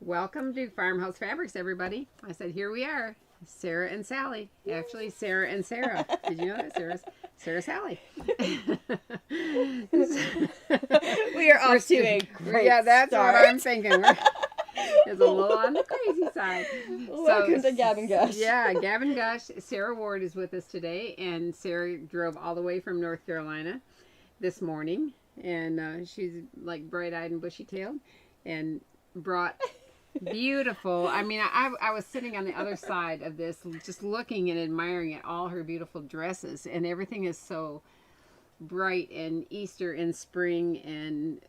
Welcome to Farmhouse Fabrics, everybody. I said, here we are, Sarah and Sally. Actually, Sarah and Sarah. Did you know that? Sarah Sally. We are off to a great Yeah, that's start. what I'm thinking. It's a little on the crazy side. Welcome to Gab and Gush. Yeah, Gab and Gush. Sarah Ward is with us today, and Sarah drove all the way from North Carolina this morning, and she's like bright-eyed and bushy-tailed, and brought beautiful. I mean, I was sitting on the other side of this, just looking and admiring at all her beautiful dresses, and everything is so bright and Easter and spring, and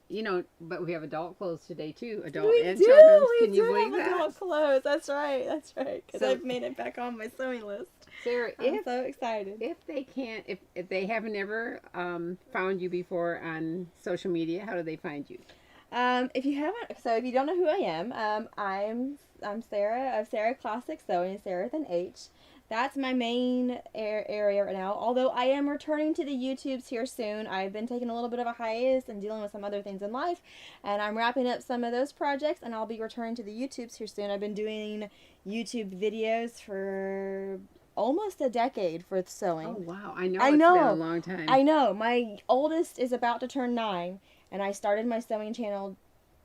but we have adult clothes today too. Adult and children's. Can you believe that? Adult clothes. That's right. Because So- I've made it back on my sewing list. Sarah, I'm so excited. if they can't, if they haven't ever found you before on social media, how do they find you? If you don't know who I am, I'm Sarah of Sarah Classic Sewing, Sarah with an H. That's my main area right now. Although I am returning to the YouTubes here soon. I've been taking a little bit of a hiatus and dealing with some other things in life, and I'm wrapping up some of those projects, and I'll be returning to the YouTubes here soon. I've been doing YouTube videos for almost a decade for sewing. Oh wow, I know I it's know. been a long time. I know. My oldest is about to turn 9, and I started my sewing channel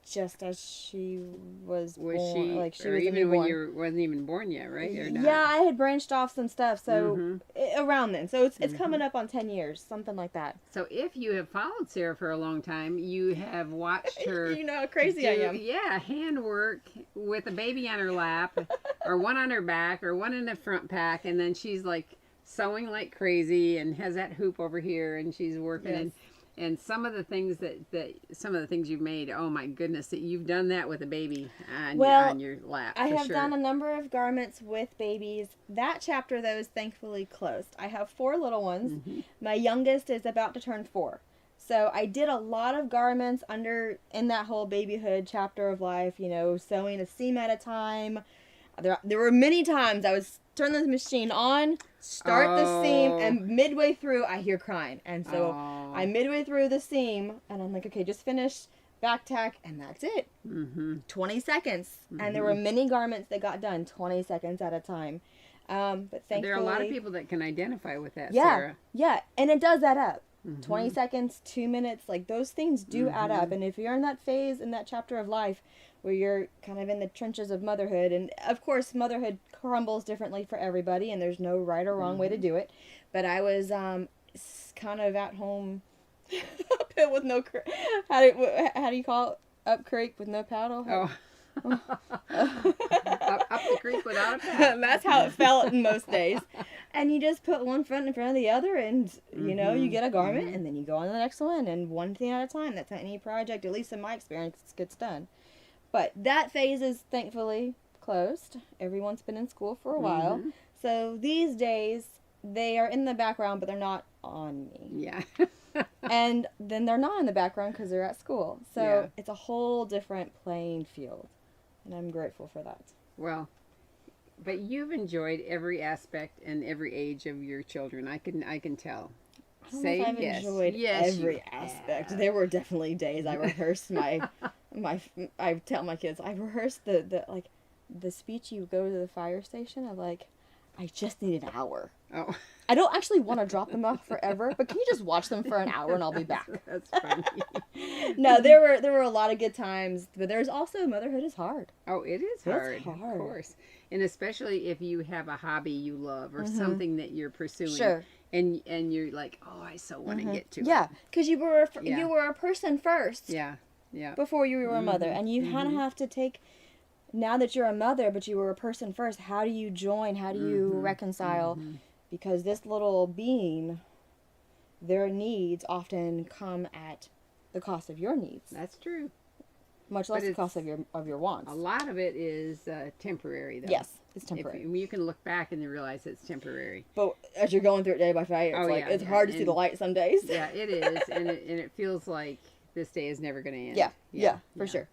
just as she was born. Like she or was a even newborn. when you wasn't even born yet, right? Or not? Yeah, I had branched off some stuff, so around then. So it's Mm-hmm. coming up on 10 years, something like that. So if you have followed Sarah for a long time, you have watched her. You know how crazy I am. Yeah, handwork with a baby on her lap, or one on her back, or one in the front pack, and then she's like sewing like crazy, and has that hoop over here, and she's working. Yes. And some of the things some of the things you've made, oh my goodness, that you've done that with a baby on your lap. I for have sure. done a number of garments with babies. That chapter, though, is thankfully closed. I have 4 little ones. Mm-hmm. My youngest is about to turn 4. So I did a lot of garments in that whole babyhood chapter of life, sewing a seam at a time. There were many times I would turn the machine on, start the seam, and midway through I hear crying. And so I'm midway through the seam, and I'm like, okay, just finish, back tack, and that's it. 20 seconds. And there were many garments that got done 20 seconds at a time. But thankfully, there are a lot of people that can identify with that, yeah, Sarah. Yeah, and it does add up. 20 seconds, 2 minutes, like those things do add up. And if you're in that phase, in that chapter of life where you're kind of in the trenches of motherhood, and of course motherhood crumbles differently for everybody, and there's no right or wrong way to do it. But I was kind of at home uphill with no how do you call it? Up creek with no paddle? Oh. up the creek without a paddle. That's how it felt in most days. And you just put one foot in front of the other, and you get a garment, and then you go on to the next one, and one thing at a time. That's how any project, at least in my experience, gets done. But that phase is thankfully closed. Everyone's been in school for a while. So these days, they are in the background, but they're not on me. Yeah. And then they're not in the background because they're at school. So Yeah. it's a whole different playing field. And I'm grateful for that. Well, but you've enjoyed every aspect and every age of your children. I can tell. I don't know if I've enjoyed every aspect. have. There were definitely days I rehearsed I tell my kids, I rehearsed the speech you go to the fire station of like, I just need an hour. Oh. I don't actually want to drop them off forever, but can you just watch them for an hour and I'll be back? That's funny. No, there were a lot of good times, but there's also motherhood is hard. Oh, it is hard. It's hard. Of course. And especially if you have a hobby you love or something that you're pursuing. Sure. And you're like, oh, I so want to get to it. Yeah, because you were a person first. Yeah. Yeah. Before you were a mother, and you kind of have to take. Now that you're a mother, but you were a person first, how do you join? How do you reconcile? Because this little being, their needs often come at the cost of your needs. That's true. Much less the cost of your wants. A lot of it is temporary, though. Yes, it's temporary. You can look back and you realize it's temporary. But as you're going through it day by day, it's hard to see the light some days. Yeah, it is, and it feels like this day is never going to end. Yeah, for sure.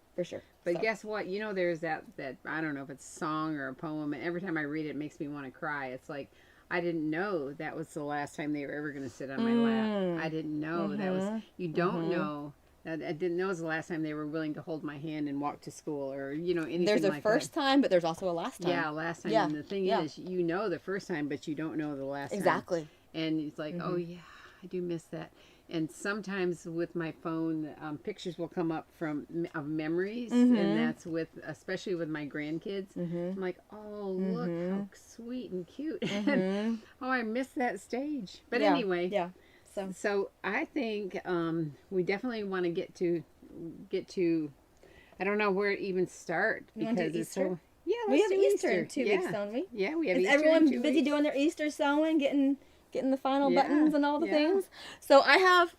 But guess what? There's that I don't know if it's a song or a poem, and every time I read it, it makes me want to cry. It's like, I didn't know that was the last time they were ever going to sit on my lap. I didn't know that was. You don't know I didn't know it was the last time they were willing to hold my hand and walk to school, or anything There's a like first that. time, but there's also a last time. Yeah, last time. Yeah. And the thing Yeah. is, the first time, but you don't know the last time. Exactly. And it's like, oh yeah, I do miss that. And sometimes with my phone, pictures will come up of memories, and that's especially with my grandkids. I'm like, oh look how sweet and cute. And, oh, I miss that stage. But anyway, Yeah. So I think we definitely want to get to. I don't know where to even start because it's Easter? so. Yeah, we have do Easter in 2 weeks, Yeah. don't we? Yeah, we have Is Easter in everyone 2 busy weeks. doing their Easter sewing, getting the final Yeah, buttons and all the yeah. things? So I have.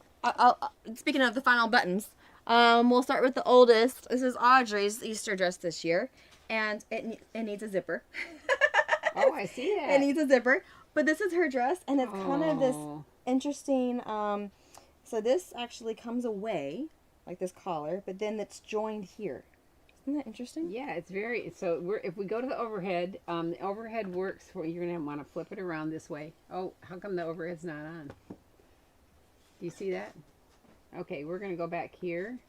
Speaking of the final buttons, we'll start with the oldest. This is Audrey's Easter dress this year, and it needs a zipper. Oh, I see that. It needs a zipper, but this is her dress, and it's kind of this Oh. interesting. So this actually comes away like this collar, but then it's joined here. Isn't that interesting? Yeah, it's very. So if we go to the overhead works for. You're gonna want to flip it around this way. Oh, how come the overhead's not on? Do you see that? Okay, we're gonna go back here,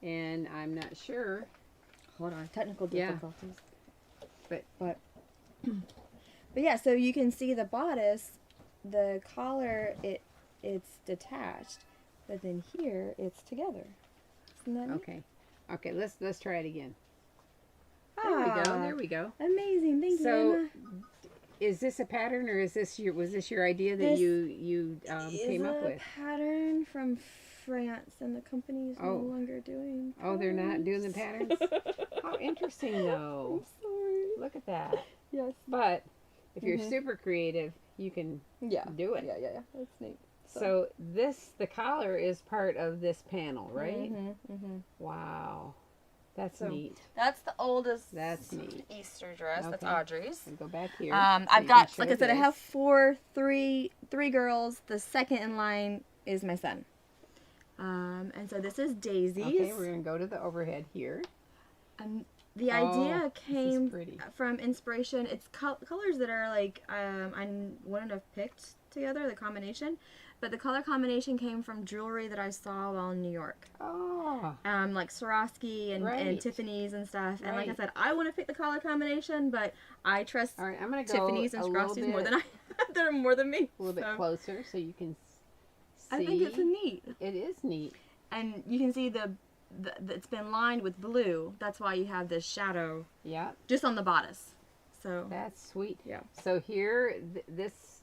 and I'm not sure. Hold on, technical Yeah. difficulties. But yeah, so you can see the bodice, the collar, it's detached, but then here it's together. Isn't that neat? Okay, let's try it again. There we go. Amazing, thank you, So, Emma. is this a pattern, or was this your idea that you came up with? It's a pattern from France, and the company is no longer doing. Oh, they're not doing the patterns? How interesting, though. I'm sorry. Look at that. Yes. But if you're super creative, you can do it. Yeah. That's neat. So the collar is part of this panel, right? Wow. That's neat. That's the oldest. That's neat. Easter dress. That's Okay. Audrey's. I'll go back here. I've got, like I said, I have three girls. The second in line is my son. And so this is Daisy's. Okay, we're gonna go to the overhead here. The idea this is came pretty. from inspiration. It's colors that are like I wouldn't have picked together, the combination, but the color combination came from jewelry that I saw while in New York. Oh. Like Swarovski and Tiffany's and stuff. And like I said, I want to pick the color combination, but I trust All right, I'm gonna go Tiffany's and Swarovski's more than they're more than me. A little bit closer so you can see. I think it's neat. It is neat. And you can see it's been lined with blue. That's why you have this shadow. Yeah. Just on the bodice. So that's sweet. Yeah. So here, this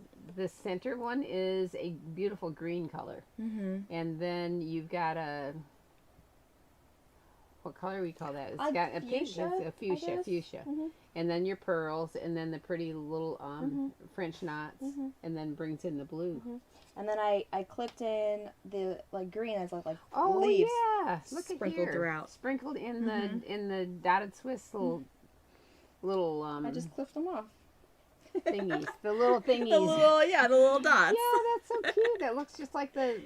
center one is a beautiful green color, and then you've got what color we call that? It's got a pink. It's a fuchsia. And then your pearls, and then the pretty little French knots, and then brings in the blue. And then I clipped in the green as like leaves. Yeah, look sprinkled at here. throughout, sprinkled in the dotted Swiss little I just clipped them off. thingies, the little thingies. the little dots. Yeah, that's so cute. That looks just like the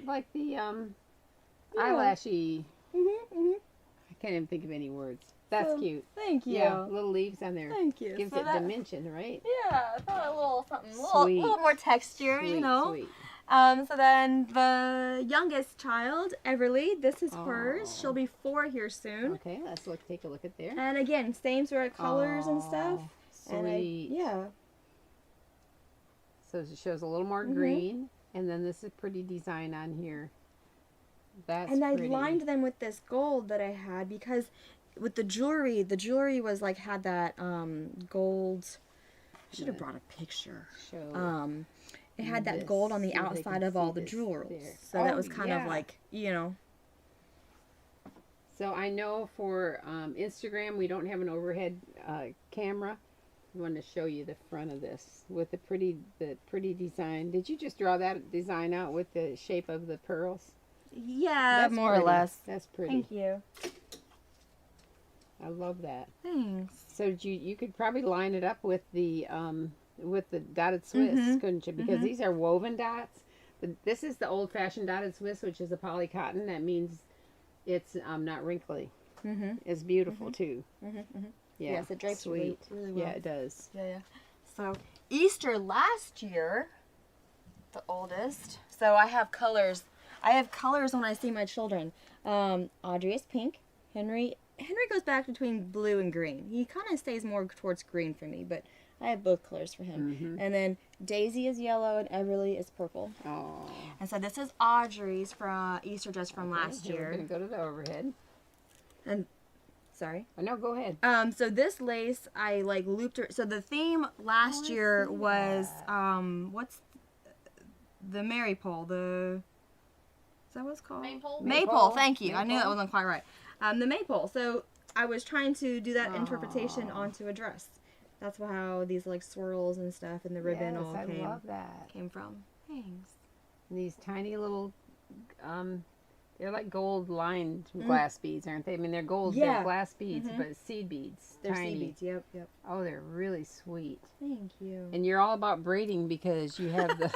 eyelashy. I can't even think of any words. That's cute. Thank you. Yeah, little leaves on there. Thank you. Gives it dimension, right? Yeah, I thought a little something, a little more texture, Sweet, you know. Sweet. So then the youngest child, Everly, this is hers. She'll be 4 here soon. Okay, let's take a look at there. And again, same sort of colors and stuff. Sweet. And so it shows a little more green, and then this is pretty design on here. That's and I pretty. lined them with this gold that I had because with the jewelry was had that gold. I should have brought a picture. It had that gold on the outside of all the jewels. So that was kind of like, So I know for Instagram, we don't have an overhead camera. I want to show you the front of this with the pretty design. Did you just draw that design out with the shape of the pearls? Yeah, That's more pretty. or less. That's pretty. Thank you. I love that. Thanks. So you could probably line it up with the dotted Swiss, couldn't you? Because these are woven dots. But this is the old-fashioned dotted Swiss, which is a poly cotton. That means it's not wrinkly. It's beautiful too. Yeah. Yes, it drapes really well. Yeah, it does. Yeah. So Easter last year, the oldest. So I have colors. I have colors when I see my children. Audrey is pink. Henry goes back between blue and green. He kind of stays more towards green for me, but I have both colors for him. Mm-hmm. And then Daisy is yellow and Everly is purple. Oh. And so this is Audrey's from Easter dress from last year. We're gonna go to the overhead. And sorry. Oh, no, go ahead. So this lace I like looped her. So the theme last year was what's the Maypole? Is that what it's called? Maypole. Thank you. I knew that wasn't quite right. The Maypole. So I was trying to do that interpretation onto a dress. That's how these like swirls and stuff and the ribbon all came from. Thanks. And these tiny little, they're like gold lined glass beads, aren't they? I mean, they're gold, they're glass beads, but seed beads. They're tiny. seed beads. Yep. Oh, they're really sweet. Thank you. And you're all about braiding because you have the.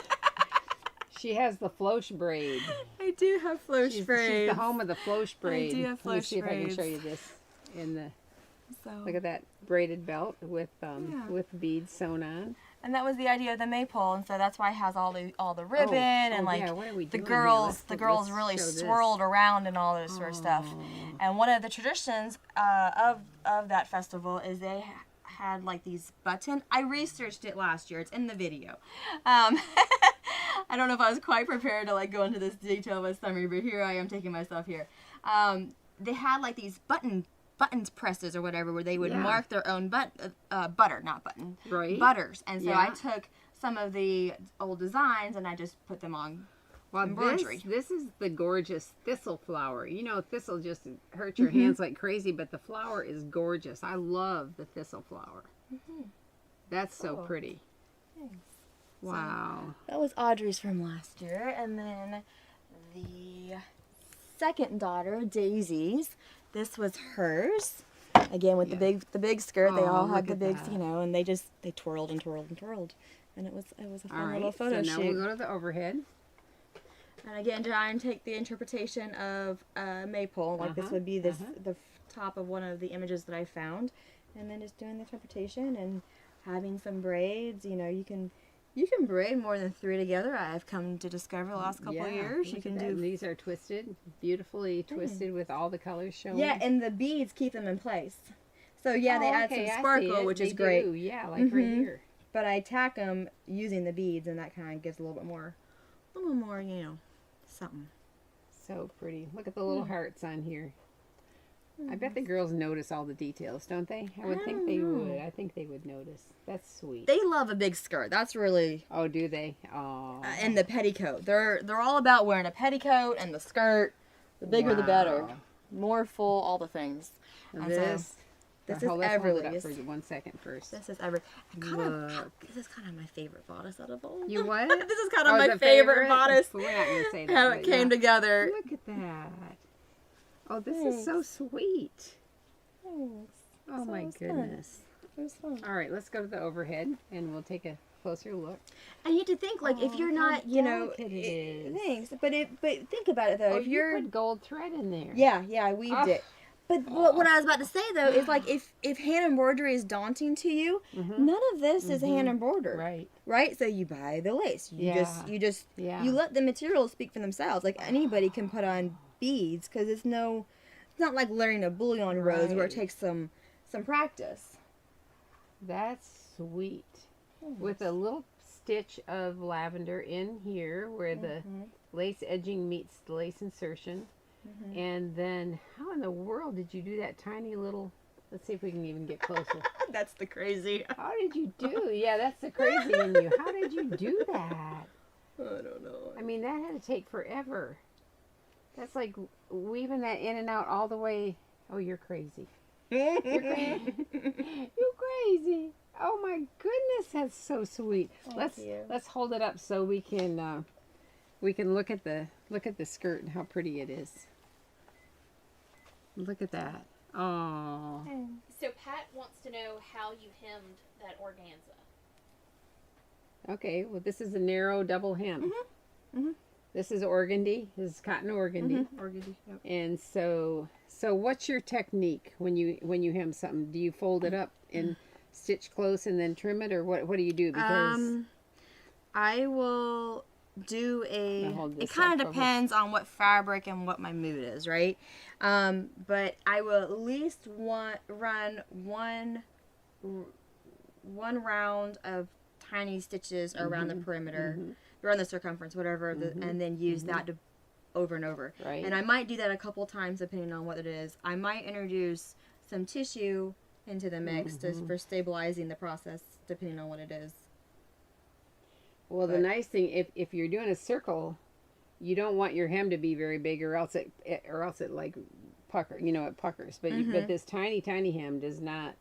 She has the floche braid. I do have floche braids. She's the home of the floche braid. I do have floche Let me see if I braids. can show you this in the. So, Look at that braided belt with beads sewn on. and that was the idea of the Maypole, and so that's why it has all the ribbon and like what are we the doing girls here? Let's really swirled around and all this sort of stuff. And one of the traditions of that festival is they had like these button. I researched it last year. It's in the video. I don't know if I was quite prepared to like go into this detail with summary, but here I am taking myself here. They had like these buttons presses or whatever where they would mark their own butters, and so I took some of the old designs and I just put them on embroidery. This is the gorgeous thistle flower. You know, thistle just hurts your hands like crazy, but the flower is gorgeous. I love the thistle flower. That's so pretty. Thanks. Wow. So, that was Audrey's from last year, and then the second daughter, Daisy's. This was hers. Again with the big skirt. They all had the big, you know, and they twirled and twirled and twirled, and it was a fun little photo shoot. So now we'll go to the overhead. And again, try and take the interpretation of Maypole. Like this would be the top of one of the images that I found, and then just doing the interpretation and having some braids. You know, you can braid more than 3 together. I've come to discover the last couple of years. You can do. These are twisted, beautifully twisted with all the colors showing. Yeah, and the beads keep them in place. So yeah, they add some sparkle, which is great. Yeah, like right here. But I tack them using the beads, and that kind of gives a little more, you know, something. So pretty. Look at the little hearts on here. I bet the girls notice all the details, don't they? I would think they would. I think they would notice. That's sweet. They love a big skirt. That's really. Oh, do they? Oh. And the petticoat. They're all about wearing a petticoat and the skirt. The bigger the better. More full, all the things. And this is Everly's. Hold it up for 1 second first. This is Everly. This is kind of my favorite bodice out of all. You what? This is kind of my favorite bodice. We're not gonna say that. How it came together. Look at that. Oh, this is so sweet. Thanks. Oh, my goodness. It was fun. All right, let's go to the overhead, and we'll take a closer look. And you have to think, like, if you're not, you know... It is. Thanks. But think about it, though. Oh, if you're... you put gold thread in there. Yeah, I weaved it. But what I was about to say, though, is, like, if hand embroidery is daunting to you, none of this is hand embroidered. Right? So you buy the lace. You let the materials speak for themselves. Like, anybody can put on beads, because it's not like learning a bullion rose where it takes some practice. That's sweet. With a little stitch of lavender in here where the lace edging meets the lace insertion. And then how in the world did you do that tiny little, let's see if we can even get closer. That's the crazy. How did you do? Yeah, that's the crazy in you. How did you do that? I don't know. I mean, that had to take forever. That's like weaving that in and out all the way. Oh, you're crazy. You're crazy. You're crazy. Oh my goodness, that's so sweet. Let's hold it up so we can look at the skirt and how pretty it is. Look at that. Oh. So Pat wants to know how you hemmed that organza. Okay, well this is a narrow double hem. This is organdy. This is cotton organdy. Organdy. Yep. And so what's your technique when you hem something? Do you fold it up and stitch close and then trim it, or what do you do? Because I will do I'll hold it this kind up of over- depends on what fabric and what my mood is, right? But I will at least run one round of tiny stitches around the perimeter, around the circumference, whatever, and then use that to over and over. Right. And I might do that a couple times depending on what it is. I might introduce some tissue into the mix for stabilizing the process depending on what it is. Well, the nice thing, if you're doing a circle, you don't want your hem to be very big, or else it like pucker. You know, it puckers. But but this tiny hem does not.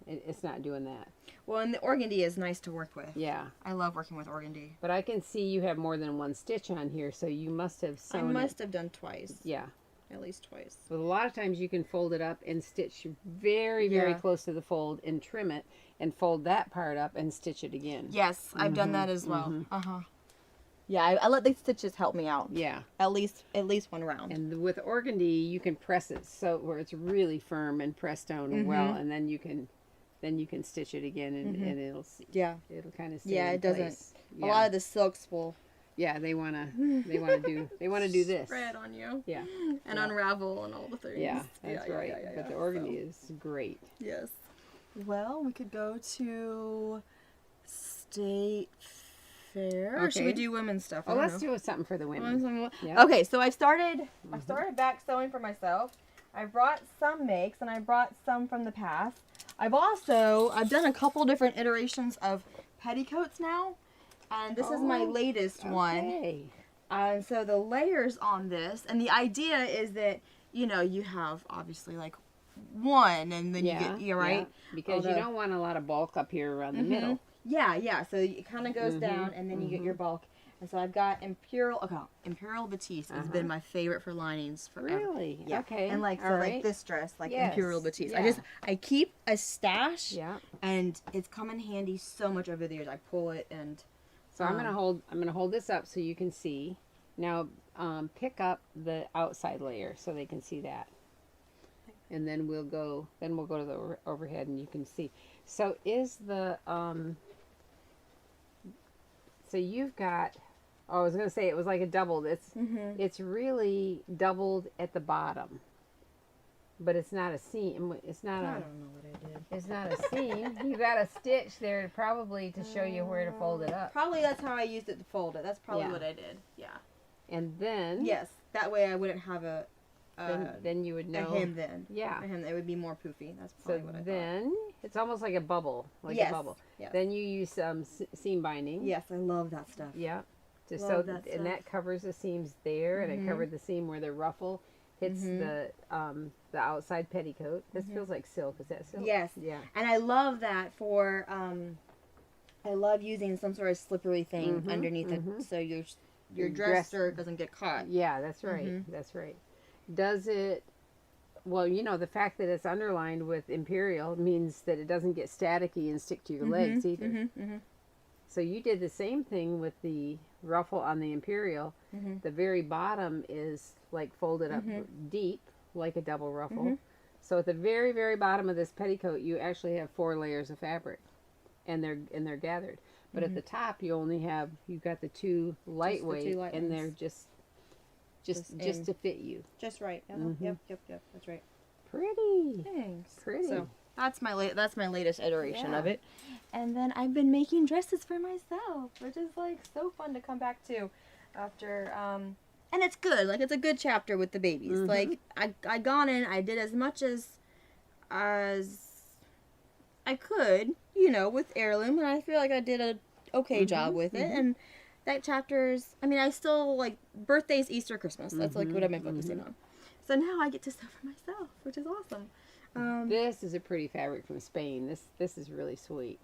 It's not doing that. Well, and the organdy is nice to work with. Yeah. I love working with organdy. But I can see you have more than one stitch on here, so you must have sewn. I must have done twice. Yeah. At least twice. But a lot of times you can fold it up and stitch very close to the fold and trim it and fold that part up and stitch it again. Yes, I've done that as well. Yeah, I let the stitches help me out. Yeah. At least one round. And with organdy, you can press it so where it's really firm and pressed down well, and then you can stitch it again, and it'll it'll kind of stay in it doesn't. place. A lot of the silks will. Yeah, they wanna do this. Spread on you. Yeah. And unravel and all the things. Yeah, that's right. But the organdy is great. Yes. Well, we could go to State Fair. Or should we do women's stuff? Oh, let's do something for the women. Yep. Okay, so I started back sewing for myself. I brought some makes and I brought some from the past. I've done a couple different iterations of petticoats now, and this is my latest one. And so the layers on this, and the idea is that you have obviously like one, and then you get right because you don't want a lot of bulk up here around the middle. Yeah. So it kind of goes down, and then you get your bulk. And so I've got Imperial Batiste has been my favorite for linings forever. Really? Yeah. Okay. And like like this dress, like Imperial Batiste. Yeah. I keep a stash. Yeah. And it's come in handy so much over the years. I pull it and. So I'm gonna hold this up so you can see. Now pick up the outside layer so they can see that. And then we'll go to the overhead and you can see. So is the so you've got. Oh, I was gonna say it was like a doubled. It's really doubled at the bottom, but it's not a seam. It's not I don't know what I did. It's not a seam. You got a stitch there probably to show you where to fold it up. Probably that's how I used it to fold it. That's probably what I did. Yeah. And then yes, that way I wouldn't have a. Then you would know. A hem then. Yeah. A hem. It would be more poofy. That's probably what I thought. Then it's almost like a bubble, a bubble. Yes. Then you use some seam binding. Yes, I love that stuff. Yeah. And that covers the seams there, and it covered the seam where the ruffle hits the outside petticoat. This feels like silk. Is that silk? Yes. Yeah. And I love that for I love using some sort of slippery thing underneath it so your dresser doesn't get caught. Yeah, that's right. That's right. Does it? Well, the fact that it's underlined with Imperial means that it doesn't get staticky and stick to your legs either. So you did the same thing with the ruffle on the Imperial. The very bottom is like folded up deep, like a double ruffle. So at the very, very bottom of this petticoat, you actually have 4 layers of fabric, and they're gathered. But at the top, you've got the 2 lightweight, and they're just to fit you. Just right. Yep. That's right. Pretty. Thanks. Pretty. So that's my latest iteration of it. And then I've been making dresses for myself, which is like so fun to come back to after and it's good. Like it's a good chapter with the babies. Like I gone in, I did as much as I could, with heirloom, and I feel like I did a okay job with it. And that chapter's, I still like birthdays, Easter, Christmas. That's like what I've been focusing on. So now I get to sew for myself, which is awesome. This is a pretty fabric from Spain. This is really sweet.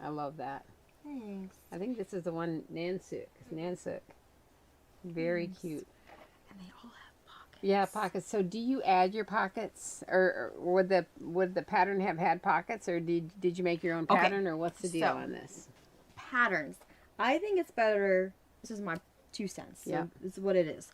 I love that. Thanks. I think this is the one Nansuk. Very cute. And they all have pockets. Yeah, pockets. So do you add your pockets, or would the pattern have had pockets, or did you make your own pattern, or what's the deal on this? Patterns. I think it's better. This is my 2 cents. So this is what it is.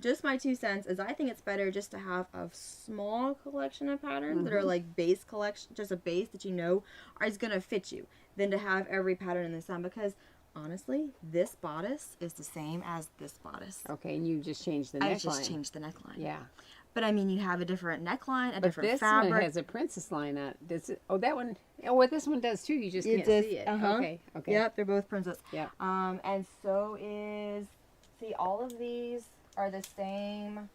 Just my 2 cents is I think it's better just to have a small collection of patterns that are like base collection, just a base that is gonna fit you, than to have every pattern in the sun, because honestly, this bodice is the same as this bodice. Okay, and you just changed the I neckline. just changed the neckline. Yeah. But I mean, you have a different neckline, a But different this fabric. one has a princess line on it. Does it. Oh, that one. Oh, what this one does too. You just can't see it. Okay. Okay. Yep, they're both princess. Yep. And so is, see, all of these are the same.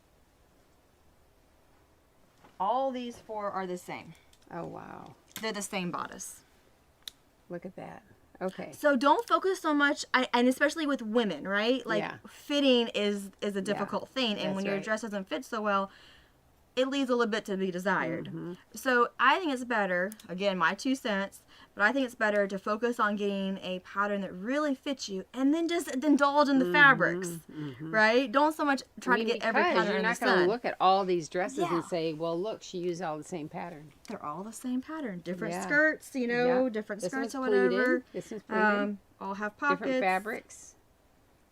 All these 4 are the same. Oh wow. They're the same bodice. Look at that. Okay. So don't focus so much, and especially with women, right? Like Yeah. fitting is a difficult thing, and that's when your right. dress doesn't fit so well, it leaves a little bit to be desired. Mm-hmm. So I think it's better, again, my 2 cents, but I think it's better to focus on getting a pattern that really fits you, and then just indulge in the fabrics, right? Don't so much try to get every pattern you're in the not going to sun. look at all these dresses Yeah. and say, well, look, she used all the same pattern. They're all the same pattern, different Yeah. skirts, you know, Yeah. different This skirts or one's pleated. whatever. This one's pleated. All have pockets. Different fabrics.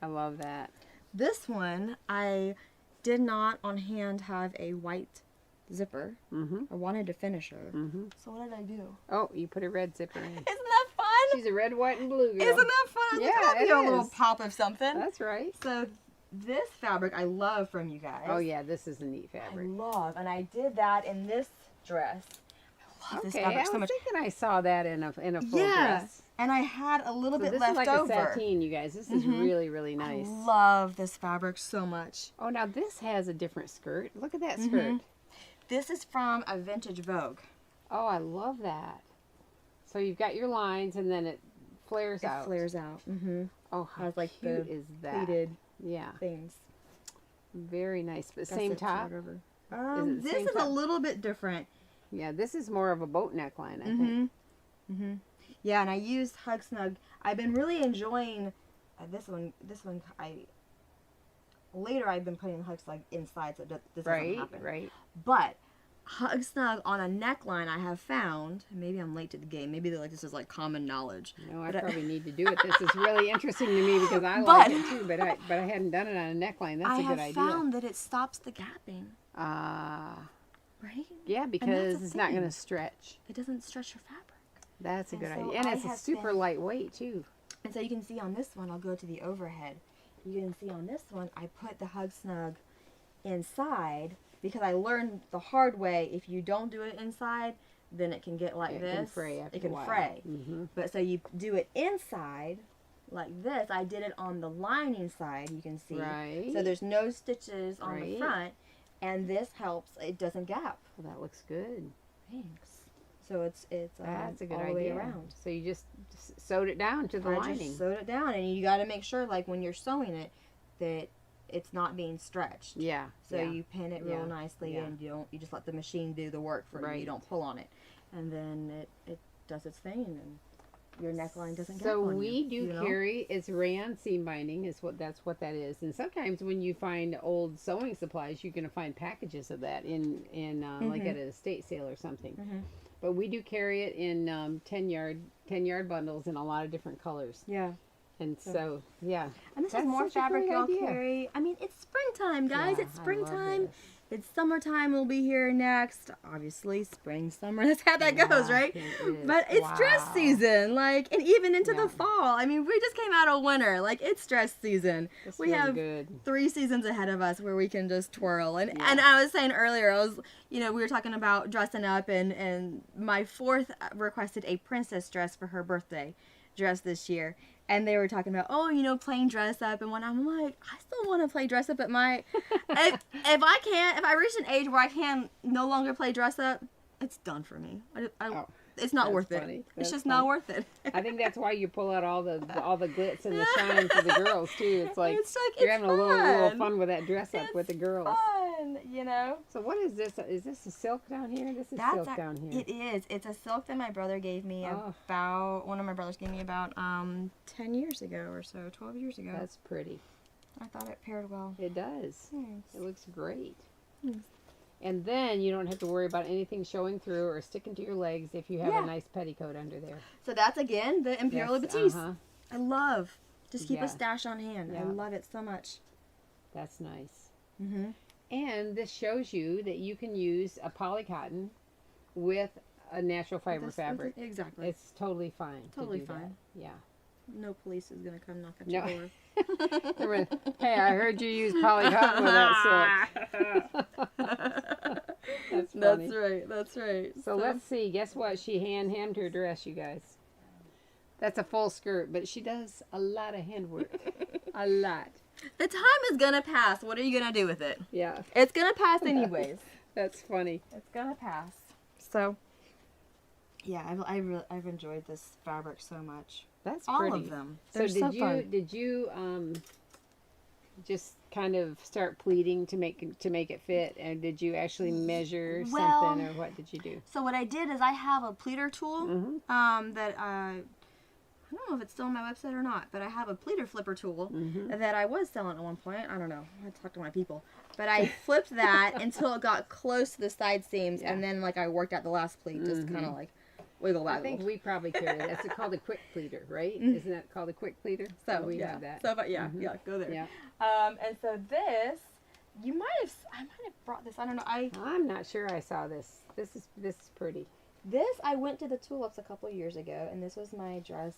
I love that. This one, I did not on hand have a white zipper. Mm-hmm. I wanted to finish her. Mm-hmm. So what did I do? Oh, you put a red zipper in. Isn't that fun? She's a red, white, and blue girl. Isn't that fun? Yeah, That'd be it a little is. pop of something. That's right. So this fabric I love from you guys. Oh, yeah, this is a neat I fabric. love, and I did that in this dress. I love this Okay, fabric I so was much. thinking I saw that in a full Yeah, dress. and I had a little So bit this left is like over. a sateen, you guys. This is really, really I nice. love this fabric so much. Oh, now this has a different skirt. Look at that skirt. This is from a vintage Vogue. Oh, I love that. So you've got your lines, and then it flares It out. flares out. Mm-hmm. Oh, how Has like cute the is that? pleated Yeah, things. very nice. But That's same it, top. sort of. Is it the This same is a top? little bit different. Yeah, this is more of a boat neckline, I think. Mm-hmm. Yeah, and I used Hug Snug. I've been really enjoying this one. Later I've been putting Hug Snug inside, so this doesn't Right, happen. right. But Hug Snug on a neckline, I have found. Maybe I'm late to the game. Maybe they're like, this is like common knowledge. No, I But probably need to do it. This is really interesting to me because I But- like it too, but I hadn't done it on a neckline. That's I a good have idea. found that it stops the gapping, Right? right? Yeah, that's because a it's not going to thing. stretch. It doesn't stretch your fabric. That's a And good so idea. And I it's a have super been- lightweight too. And so you can see on this one, I'll go to the overhead. You can see on this one, I put the Hug Snug inside because I learned the hard way. If you don't do it inside, then it can get like It this. can fray after It can a while. fray. Mm-hmm. But so you do it inside like this. I did it on the lining side, you can see. Right. So there's no stitches on the Right. front. And this helps. It doesn't gap. Well, that looks good. Thanks. So it's That's a good all idea. the way around. So you just sewed it down to the I lining. just sewed it down, and you got to make sure, like when you're sewing it, that it's not being stretched. Yeah. So yeah. you pin it real Yeah. nicely, Yeah. and you just let the machine do the work for you. Right. You don't pull on it, and then it does its thing, and your neckline doesn't gap So on we you, do you know? carry, it's rayon seam binding is that's what that is. And sometimes when you find old sewing supplies, you're going to find packages of that in like at an estate sale or something. Mhm. But we do carry it in 10 yard bundles in a lot of different colors. Yeah. And so yeah. And this That's is more such a fabric great y'all idea. carry. I mean, it's springtime, guys. Yeah, It's I love springtime. this. It's summertime. Will be here next. Obviously, spring, summer. That's how that goes, Yeah, right? it is. But it's dress Wow. season, like, and even into Yeah. the fall. I mean, we just came out of winter. Like, it's dress season. It's we really have good. 3 seasons ahead of us where we can just twirl. And Yeah. and I was saying earlier, we were talking about dressing up, and my fourth requested a princess dress for her birthday dress this year. And they were talking about, playing dress up. And when I'm like, I still want to play dress up at my, if I reach an age where I can no longer play dress up, it's done for me. It's not that's worth funny. it. That's It's just funny. not worth it. I think that's why you pull out all the glitz and the shine for the girls too. It's like It's like, you're it's having a little fun. fun with that dress up with the It's girls. fun, So what is this? Is this a silk down here? This is silk down here. It is. It's a silk that my brother gave me Oh. one of my brothers gave me about 10 years ago or so, 12 years ago. That's pretty. I thought it paired well. It does. Thanks. It looks great. Thanks. And then you don't have to worry about anything showing through or sticking to your legs if you have Yeah. a nice petticoat under there. So that's again the Imperial That's- Batiste. uh-huh. I love. Just keep Yeah. a stash on hand. I Yeah. love it so much. That's nice. Mm-hmm. And this shows you that you can use a polycotton with a natural fiber fabric. Exactly. It's totally fine. Totally to do that. fine. Yeah. no police is gonna come knock at No. your door. Hey, I heard you use polycotton with that silk. That's funny. That's right. That's right. So let's see. Guess what? She hand hemmed her dress, you guys. That's a full skirt, but she does a lot of handwork. A lot. The time is gonna pass. What are you gonna do with it? Yeah. It's gonna pass anyways. That's funny. It's gonna pass. So, yeah, I've enjoyed this fabric so much. That's All pretty. of them. So They're did so you fun. just kind of start pleating to make it fit, and did you actually measure Well, something, or what did you do? So what I did is I have a pleater tool Mm-hmm. that I don't know if it's still on my website or not, but I have a pleater flipper tool Mm-hmm. that I was selling at one point. I don't know. I talked to my people, but I flipped that until it got close to the side seams, Yeah. and then like I worked out the last pleat, just kind of like wiggle I waggle. think we probably carry that. That's called a quick pleater, right? Isn't that called a quick pleater? So we yeah, have that. so but yeah, Mhm. yeah, go there. Yeah. And so this, I might have brought this. I don't know. I'm not sure I saw this. This is pretty. This I went to the tulips a couple years ago, and this was my dress.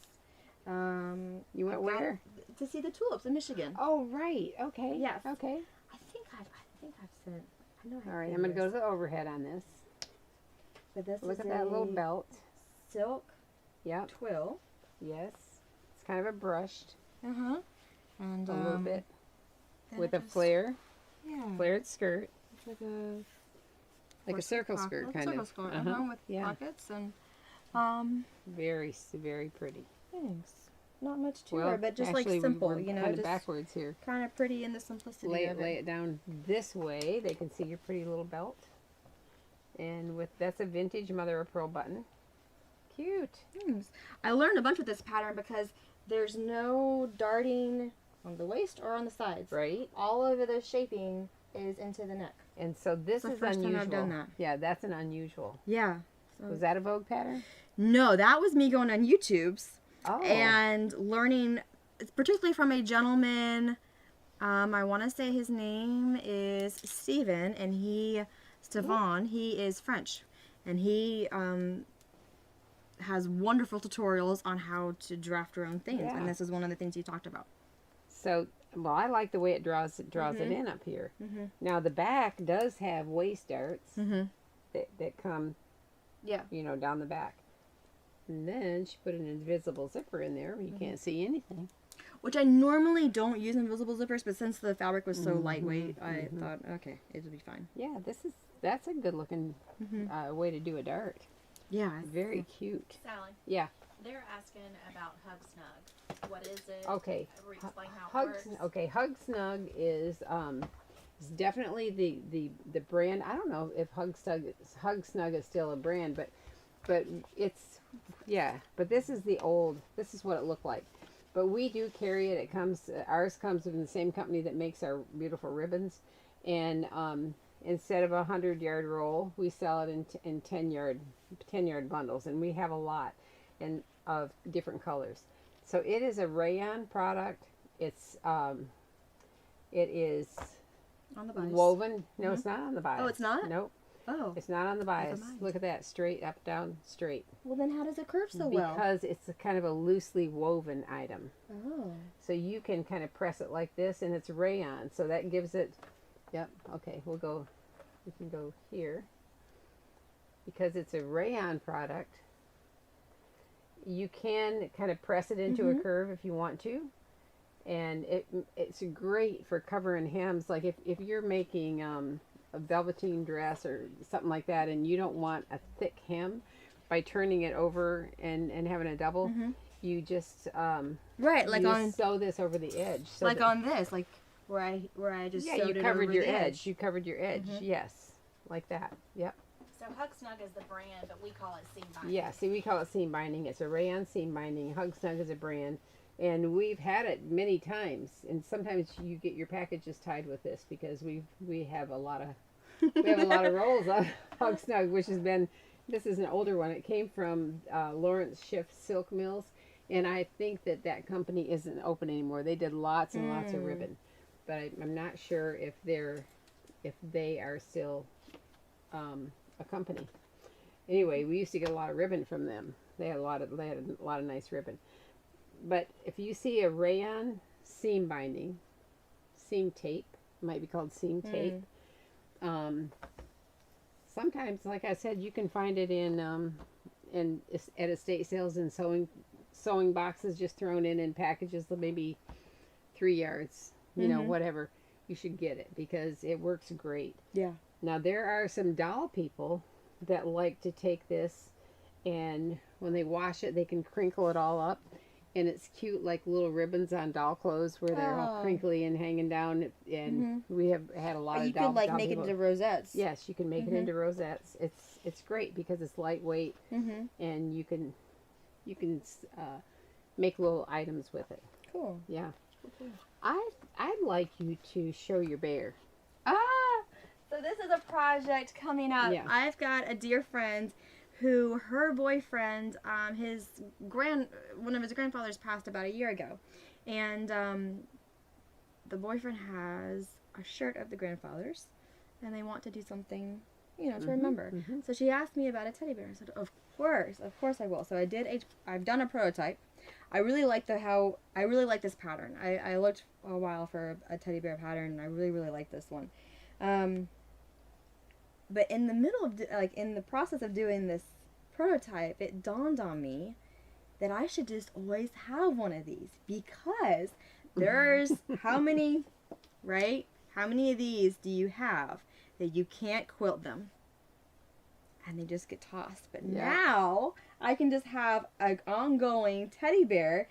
You went where? To see the tulips in Michigan. Oh, right. Okay. Yes. Okay. I think I've sent. I know. All right. I'm gonna go to the overhead on this. But this Look is at that little a belt. silk Yep. twill. Yes. It's kind of a brushed And a little bit then with it a just- flare, Yeah. flared skirt, It's like a like a circle skirt pocket- kind circle of. skirt, Uh-huh. with Yeah. pockets and Very pretty. thanks. Not much to her, but just actually, like simple, we're you know, kind of just backwards here. kind of pretty in the simplicity Lay of it down this way. They can see your pretty little belt. And that's a vintage mother of pearl button. Cute. Thanks. I learned a bunch with this pattern because there's no darting on the waist or on the sides. Right? All of the shaping is into the neck. And so this the is first time unusual. I've done that. Yeah, that's an unusual. Yeah. Was that a Vogue pattern? No, that was me going on YouTube's Oh. and learning, particularly from a gentleman. I want to say his name is Steven, and Stefan. He is French, and he has wonderful tutorials on how to draft your own things, Yeah. and this is one of the things he talked about. So, well, I like the way it draws it in up here. Now the back does have waist darts that come, Yeah. down the back. And then she put an invisible zipper in there where you can't see anything. Which I normally don't use invisible zippers, but since the fabric was so lightweight, I thought, okay, it would be fine. Yeah, that's a good looking way to do a dart. Yeah. Very cute. Sally, Yeah. they're asking about Hug Snug. What is it? Okay. Explain how it Hug works. Okay. Hug Snug is definitely the brand. I don't know if Hug Snug is still a brand, but it's But this is This is what it looked like. But we do carry it. Ours comes from the same company that makes our beautiful ribbons, and instead of a 100-yard roll, we sell it in 10-yard bundles, and we have a lot of different colors. So it is a rayon product. It is On the bias. woven. No, it's not on the bias. Oh, it's not? Nope, Oh. it's not on the bias. mind. Look at that, straight up, down, straight. Well, then how does it curve so well? Because it's a kind of a loosely woven item. Oh. So you can kind of press it like this, and it's rayon. So that gives it. Yep. Okay, we can go here. Because it's a rayon product, you can kind of press it into a curve if you want to, and it's great for covering hems. Like if you're making a velveteen dress or something like that, and you don't want a thick hem, by turning it over and having a double, you just Right, like you on just sew this over the edge. So like that- on this, like where I just yeah, sewed you it covered over your the edge. You covered your edge. Yes, like that. Yep. So Hug Snug is the brand, but we call it seam binding. Yeah, see, we call it seam binding. It's a rayon seam binding. Hug Snug is a brand, and we've had it many times. And sometimes you get your packages tied with this because we have a lot of rolls of Hug Snug, which has been. This is an older one. It came from Lawrence Schiff Silk Mills, and I think that company isn't open anymore. They did lots and lots of ribbon, but I'm not sure if they are still a company. Anyway, we used to get a lot of ribbon from them. They had a lot of nice ribbon. but if you see a rayon seam binding, seam tape, it might be called seam tape. Sometimes, like I said, you can find it at estate sales and sewing boxes just thrown in packages of maybe 3 yards, whatever. You should get it because it works great. Yeah. Now there are some doll people that like to take this, and when they wash it, they can crinkle it all up, and it's cute like little ribbons on doll clothes where they're all crinkly and hanging down. And we have had a lot of You doll could like doll make people. it into rosettes. Yes, you can make it into rosettes. It's great because it's lightweight, and you can make little items with it. Cool. Yeah. I'd like you to show your bear. So this is a project coming up. Yeah. I've got a dear friend who her boyfriend, one of his grandfathers passed about a year ago, and the boyfriend has a shirt of the grandfather's, and they want to do something, to remember. So she asked me about a teddy bear. I said, of course I will. So I've done a prototype. I really like this pattern. I looked a while for a teddy bear pattern, and I really, really like this one. But in the middle of, in the process of doing this prototype, it dawned on me that I should just always have one of these, because there's how many of these do you have that you can't quilt them? And they just get tossed. But now I can just have an ongoing teddy bear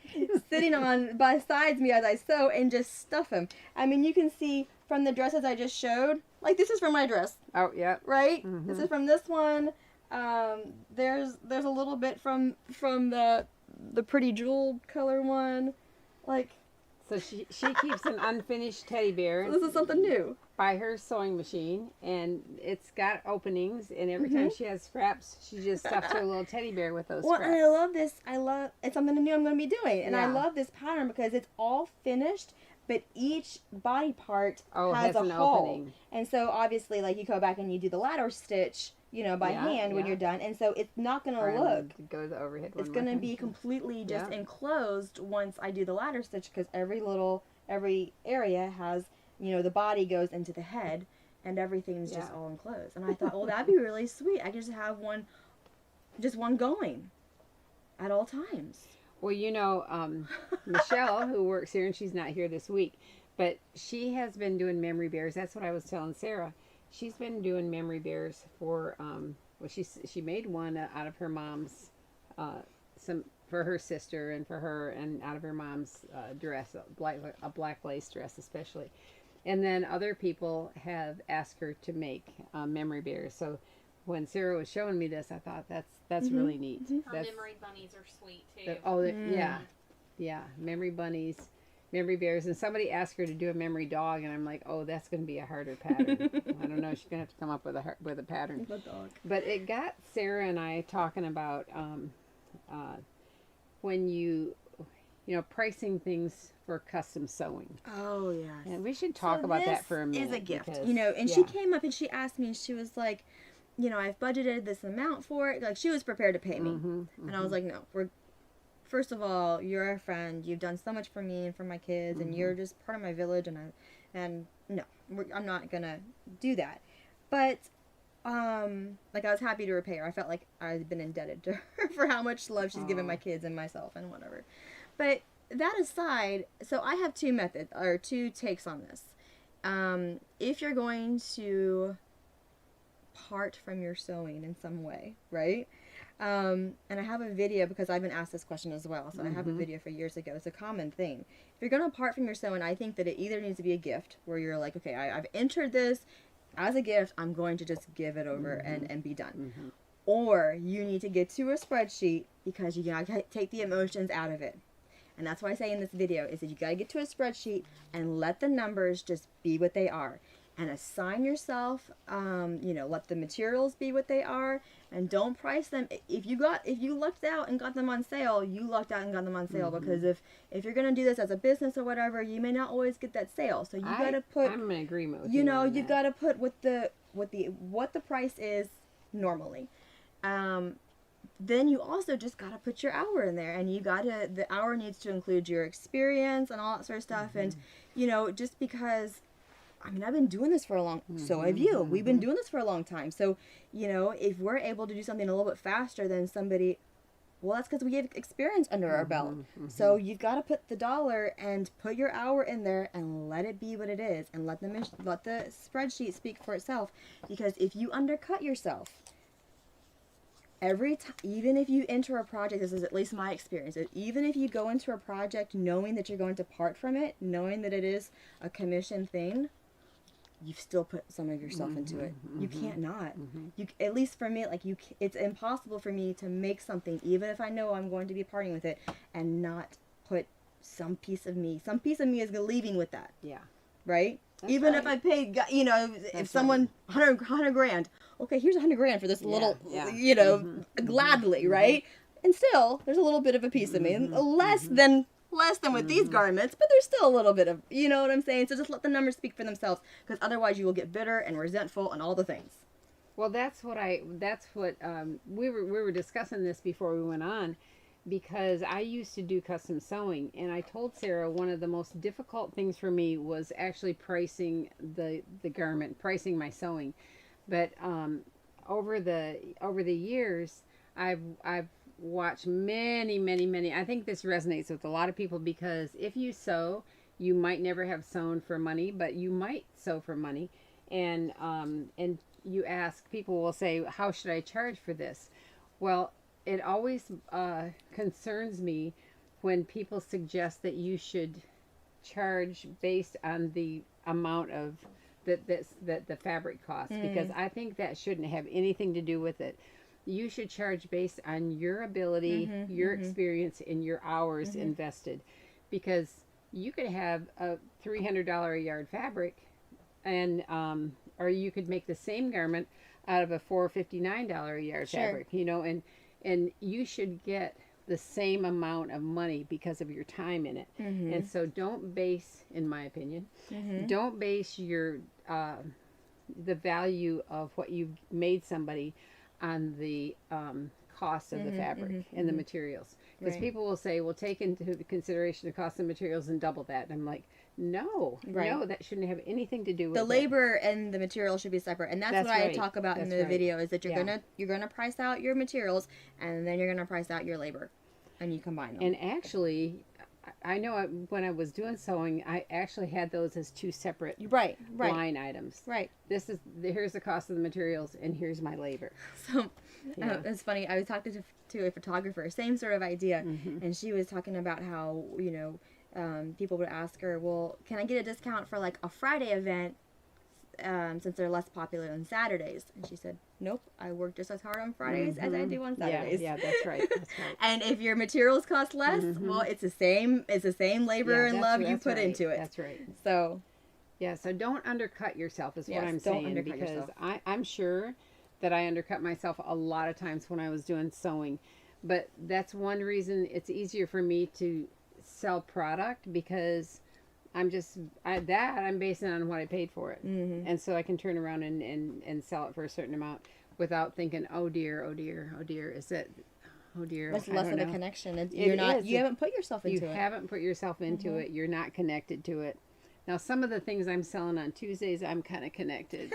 sitting besides me as I sew and just stuff him. I mean, you can see from the dresses I just showed, like this is from my dress. Oh, yeah. Right? This is from this one. There's a little bit from the pretty jewel color one. Like, so she keeps an unfinished teddy bear. This is something new. By her sewing machine, and it's got openings, and every time she has scraps, she just stuffs her little teddy bear with those scraps. And I love this. It's something new I'm going to be doing. And I Yeah. love this pattern because it's all finished, but each body part has an a hole. opening. And so obviously, like, you go back and you do the ladder stitch, by hand when you're done. And so it's not going to look. Go to the overhead one. It's going to be completely just enclosed once I do the ladder stitch, because every area has, the body goes into the head, and everything's just all enclosed. And I thought, well, that'd be really sweet. I could just have one going at all times. Well, Michelle, who works here, and she's not here this week, but she has been doing memory bears. That's what I was telling Sarah. She's been doing memory bears for, she made one out of her mom's, for her sister and for her, and out of her mom's dress, a black lace dress especially. And then other people have asked her to make memory bears. So when Sarah was showing me this, I thought that's really neat. Her memory bunnies are sweet too. Yeah, memory bunnies, memory bears. And somebody asked her to do a memory dog, and I'm like, oh, that's going to be a harder pattern. I don't know. She's going to have to come up with a pattern. The dog. But it got Sarah and I talking about when you pricing things for custom sewing. Oh, yes. And we should talk about that for a minute. This is a gift, because, and she came up and she asked me, and she was like, I've budgeted this amount for it. Like, she was prepared to pay me. And I was like, no, first of all, you're a friend. You've done so much for me and for my kids, and you're just part of my village, and no, I'm not going to do that. But, I was happy to repay her. I felt like I'd been indebted to her for how much love she's given my kids and myself and whatever. But that aside, so I have two takes on this. If you're going to part from your sewing in some way, right? And I have a video, because I've been asked this question as well, so I have a video for years ago. It's a common thing. If you're going to part from your sewing, I think that it either needs to be a gift, where you're like, okay, I've entered this as a gift, I'm going to just give it over and be done. Or you need to get to a spreadsheet, because you gotta take the emotions out of it. And that's why I say in this video is that you gotta get to a spreadsheet and let the numbers just be what they are. And assign yourself, let the materials be what they are, and don't price them. If you lucked out and got them on sale, you lucked out and got them on sale, because if you're gonna do this as a business or whatever, you may not always get that sale. So you gotta put. I'm in agreement with you've got to put what the price is normally. then you also just got to put your hour in there, and the hour needs to include your experience and all that sort of stuff. And, just because, I mean, I've been doing this for a long, so have you. We've been doing this for a long time. So, if we're able to do something a little bit faster than somebody, well, that's because we have experience under our belt. So you've got to put the dollar and put your hour in there and let it be what it is, and let the spreadsheet speak for itself. Because if you undercut yourself, every time, even if you enter a project, this is at least my experience, even if you go into a project knowing that you're going to part from it, knowing that it is a commission thing, you've still put some of yourself into it. You can't not. You, at least for me, it's impossible for me to make something, even if I know I'm going to be parting with it, and not put some piece of me is leaving with that. Yeah. Right? That's even right. if I paid, if someone, 100 grand, okay, here's 100 grand for this little, gladly, right? And still, there's a little bit of a piece of me, less than with these garments, but there's still a little bit of, you know what I'm saying? So just let the numbers speak for themselves, because otherwise you will get bitter and resentful and all the things. Well, we were discussing this before we went on, because I used to do custom sewing, and I told Sarah one of the most difficult things for me was actually pricing the garment, pricing my sewing. But over the years, I've watched many. I think this resonates with a lot of people, because if you sew, you might never have sewn for money, but you might sew for money, and you ask, people will say, how should I charge for this? Well, it always concerns me when people suggest that you should charge based on the amount of that the fabric costs, because I think that shouldn't have anything to do with it. You should charge based on your ability, your experience, and your hours invested, because you could have a $300 a yard fabric, and or you could make the same garment out of a $459 a yard fabric, and you should get the same amount of money because of your time in it. And so don't base, in my opinion, don't base your the value of what you've made somebody on the cost of the fabric and the materials. Because people will say, well, take into consideration the cost of materials and double that. And I'm like, no, that shouldn't have anything to do with the labor and the material should be separate. And that's what I talk about in the video, is that you're gonna price out your materials, and then you're gonna price out your labor, and you combine them. And actually, I know when I was doing sewing, I actually had those as two separate line items. Right. Here's the cost of the materials, and here's my labor. So it's funny. I was talking to a photographer, same sort of idea, and she was talking about how people would ask her, well, can I get a discount for like a Friday event, since they're less popular on Saturdays? And she said, nope, I work just as hard on Fridays as I do on Saturdays. Yeah, that's right. And if your materials cost less, well, it's the same labor and love you put into it. That's right. So so don't undercut yourself is what I'm saying, because yourself. I'm sure that I undercut myself a lot of times when I was doing sewing, but that's one reason it's easier for me to sell product, because I'm basing it on what I paid for it. And so I can turn around and sell it for a certain amount without thinking, oh dear, is it, that's less of a connection. You haven't put yourself into it. You haven't put yourself into it. You're not connected to it. Now, some of the things I'm selling on Tuesdays, I'm kind of connected.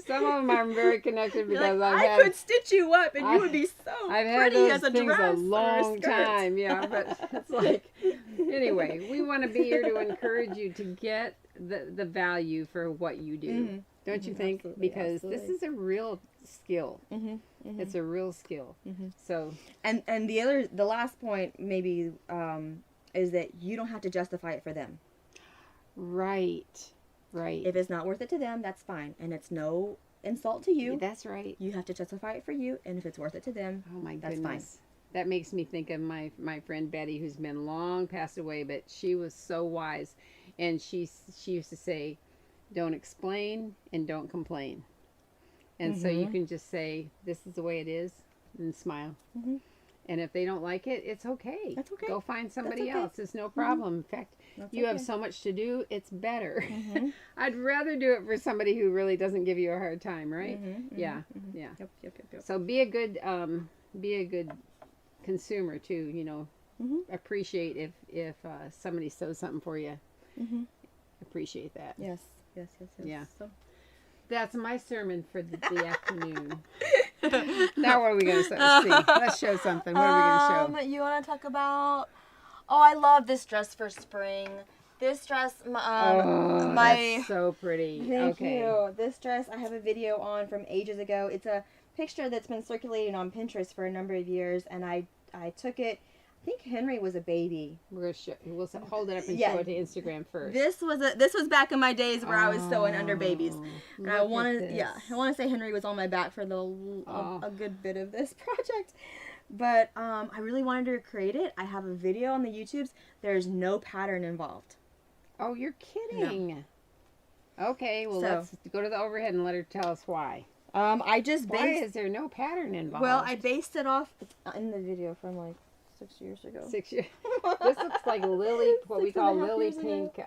Some of them I'm very connected, because I could stitch you up and you would be so pretty as a dress a long or a time. Yeah, but it's like, anyway, we want to be here to encourage you to get the value for what you do. Don't you think? Because this is a real skill. It's a real skill. So, and the last point maybe is that you don't have to justify it for them. Right. If it's not worth it to them, that's fine, and it's no insult to you. That's right. You have to justify it for you, and if it's worth it to them, oh my that's goodness, fine. That makes me think of my friend Betty, who's been long passed away, but she was so wise, and she used to say, "Don't explain and don't complain," and so you can just say, "This is the way it is," and smile. And if they don't like it, it's okay. That's okay. Go find somebody okay. else. It's no problem. In fact, you have so much to do, it's better. I'd rather do it for somebody who really doesn't give you a hard time, right? Yeah. Yeah. Yep. So be a good consumer too, you know. Appreciate if somebody sews something for you. Appreciate that. Yes. Yeah. So. That's my sermon for the afternoon. Now what are we going to see? Let's show something. What are we going to show? You want to talk about... Oh, I love this dress for spring. This dress, that's so pretty. Thank you. This dress I have a video on from ages ago. It's a picture that's been circulating on Pinterest for a number of years, and I took it. I think Henry was a baby. We'll hold it up and show it to Instagram first. This was back in my days where I was sewing under babies. And I want to say Henry was on my back for a good bit of this project. But I really wanted to create it. I have a video on the YouTubes. There's no pattern involved. Oh, you're kidding. No. Okay, well, let's go to the overhead and let her tell us why. Why is there no pattern involved? Well, I based it off in the video from like 6 years ago. 6 years. This looks like what we call lily pink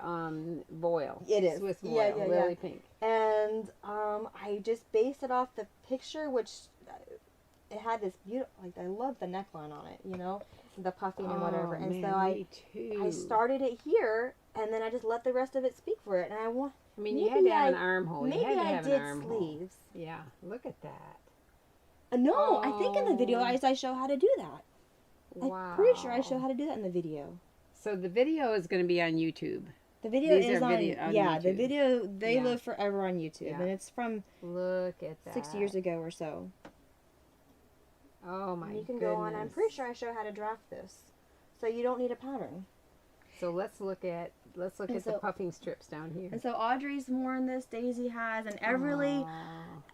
voile. It is. Swiss voile, lily pink. And I just based it off the picture, which it had this beautiful, like, I love the neckline on it, you know, the puffing and whatever. And man, so I started it here, and then I just let the rest of it speak for it. And you had to have an armhole. Maybe I did sleeves. Yeah, look at that. No, I think in the video I show how to do that. Wow. I'm pretty sure I show how to do that in the video. So the video is going to be on YouTube. The video These is are on YouTube. The video, they live forever on YouTube. And it's from look at that. 6 years ago or so. Oh my goodness. You can go on. I'm pretty sure I show how to draft this. So you don't need a pattern. So let's look at the puffing strips down here. And so Audrey's worn this, Daisy has, and Everly,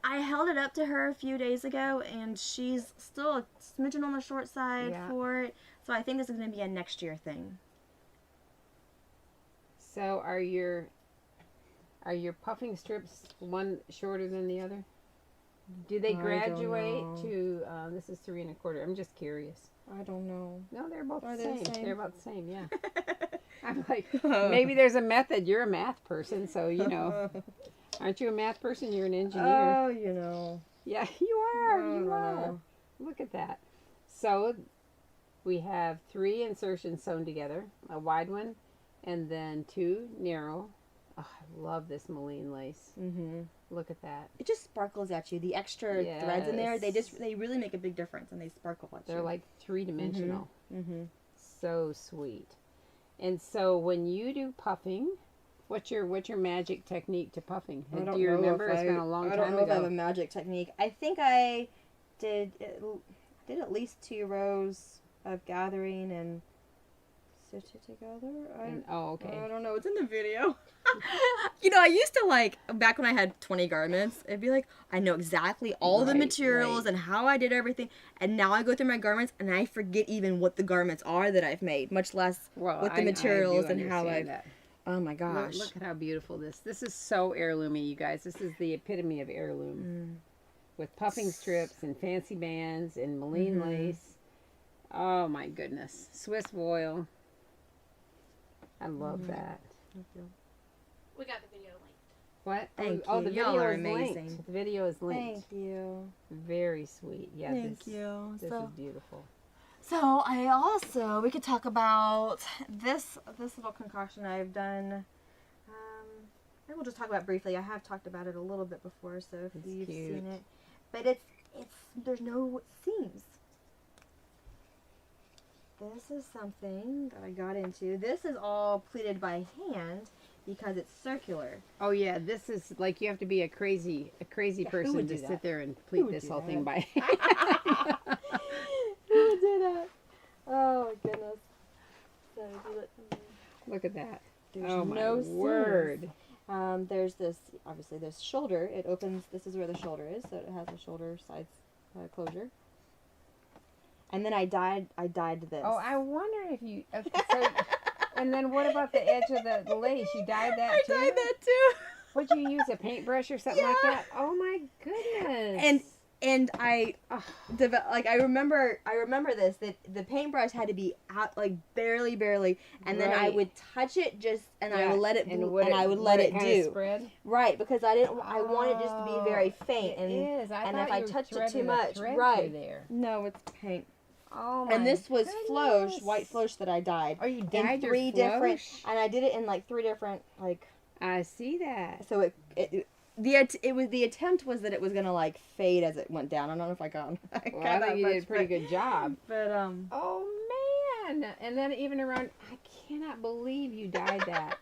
I held it up to her a few days ago, and she's still a smidgen on the short side for it. So I think this is going to be a next year thing. So are your puffing strips one shorter than the other? Do they graduate to, this is 3 1/4. I'm just curious. I don't know. No, they're both the same. They're about the same, yeah. I'm like, maybe there's a method. You're a math person, so, you know. Aren't you a math person? You're an engineer. Oh, you know. Yeah, you are. You are. Look at that. So, we have 3 insertions sewn together. A wide one, and then 2 narrow. Oh, I love this Moline lace. Look at that. It just sparkles at you. The extra threads in there, they really make a big difference, and they sparkle at you. They're like 3-dimensional. So sweet. And so when you do puffing, what's your magic technique to puffing? Do you remember? It's been a long time ago. I don't know if I have a magic technique. I think I did at least 2 rows of gathering and stitch it together. I don't know. It's in the video. You know, I used to back when I had 20 garments, it'd be like, I know exactly all the materials and how I did everything. And now I go through my garments and I forget even what the garments are that I've made, much less what the materials and how I've... Oh my gosh. Look at how beautiful this is so heirloomy, you guys. This is the epitome of heirloom. With puffing strips and fancy bands and Moline lace. Oh my goodness. Swiss voile. I love that. Thank you. We got the video linked. What? Thank you. Oh, the Y'all video are is amazing. linked. The video is linked. Thank you. Very sweet. Yeah. Thank you. This is beautiful. So we could talk about this little concoction I've done. I will just talk about it briefly. I have talked about it a little bit before, so if you've seen it, but there's no seams. This is something that I got into. This is all pleated by hand because it's circular. Oh yeah, this is like you have to be a crazy person to sit there and pleat this whole thing by hand. Who would do that? Oh my goodness. So look at that. There's no word. There's this shoulder. It opens. This is where the shoulder is. So it has a shoulder side closure. And then I dyed this. Oh, I wonder if you. Okay, so, and then what about the edge of the lace? You dyed that too? I dyed that too. Would you use a paintbrush or something like that? Oh my goodness. And And I remember this, that the paintbrush had to be out like barely, and then I Right. would touch it and I would let it and I would let it kinda do. spread. Right, because I want it just to be very faint, It is. and thought if I you were touched it too threading a much, thread right. through there. No, it's paint. Oh my And this was goodness. floche, white floche that I dyed. Oh, you In dyed your 3 different, floche? and I did it in like 3 different I see that. so the attempt was that it was gonna like fade as it went down. I don't know if I got. Well, I think you did a pretty good job. But Oh man! And then even around, I cannot believe you dyed that.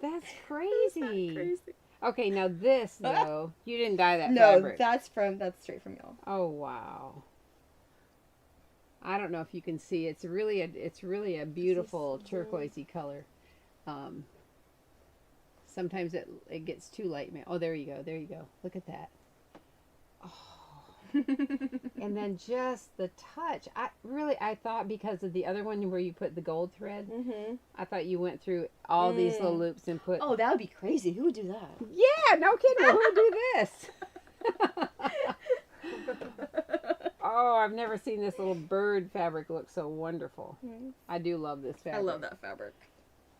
That's crazy. Okay, now this though, you didn't dye that no, fabric. that's straight from y'all. Oh wow. I don't know if you can see. It's really a beautiful turquoisey color. Sometimes it gets too light. Oh, there you go. Look at that. Oh. And then just the touch. I thought because of the other one where you put the gold thread, I thought you went through all these little loops and put. Oh, that would be crazy. Who would do that? Yeah, no kidding. Who would do this? Oh, I've never seen this little bird fabric look so wonderful. I do love this fabric. I love that fabric.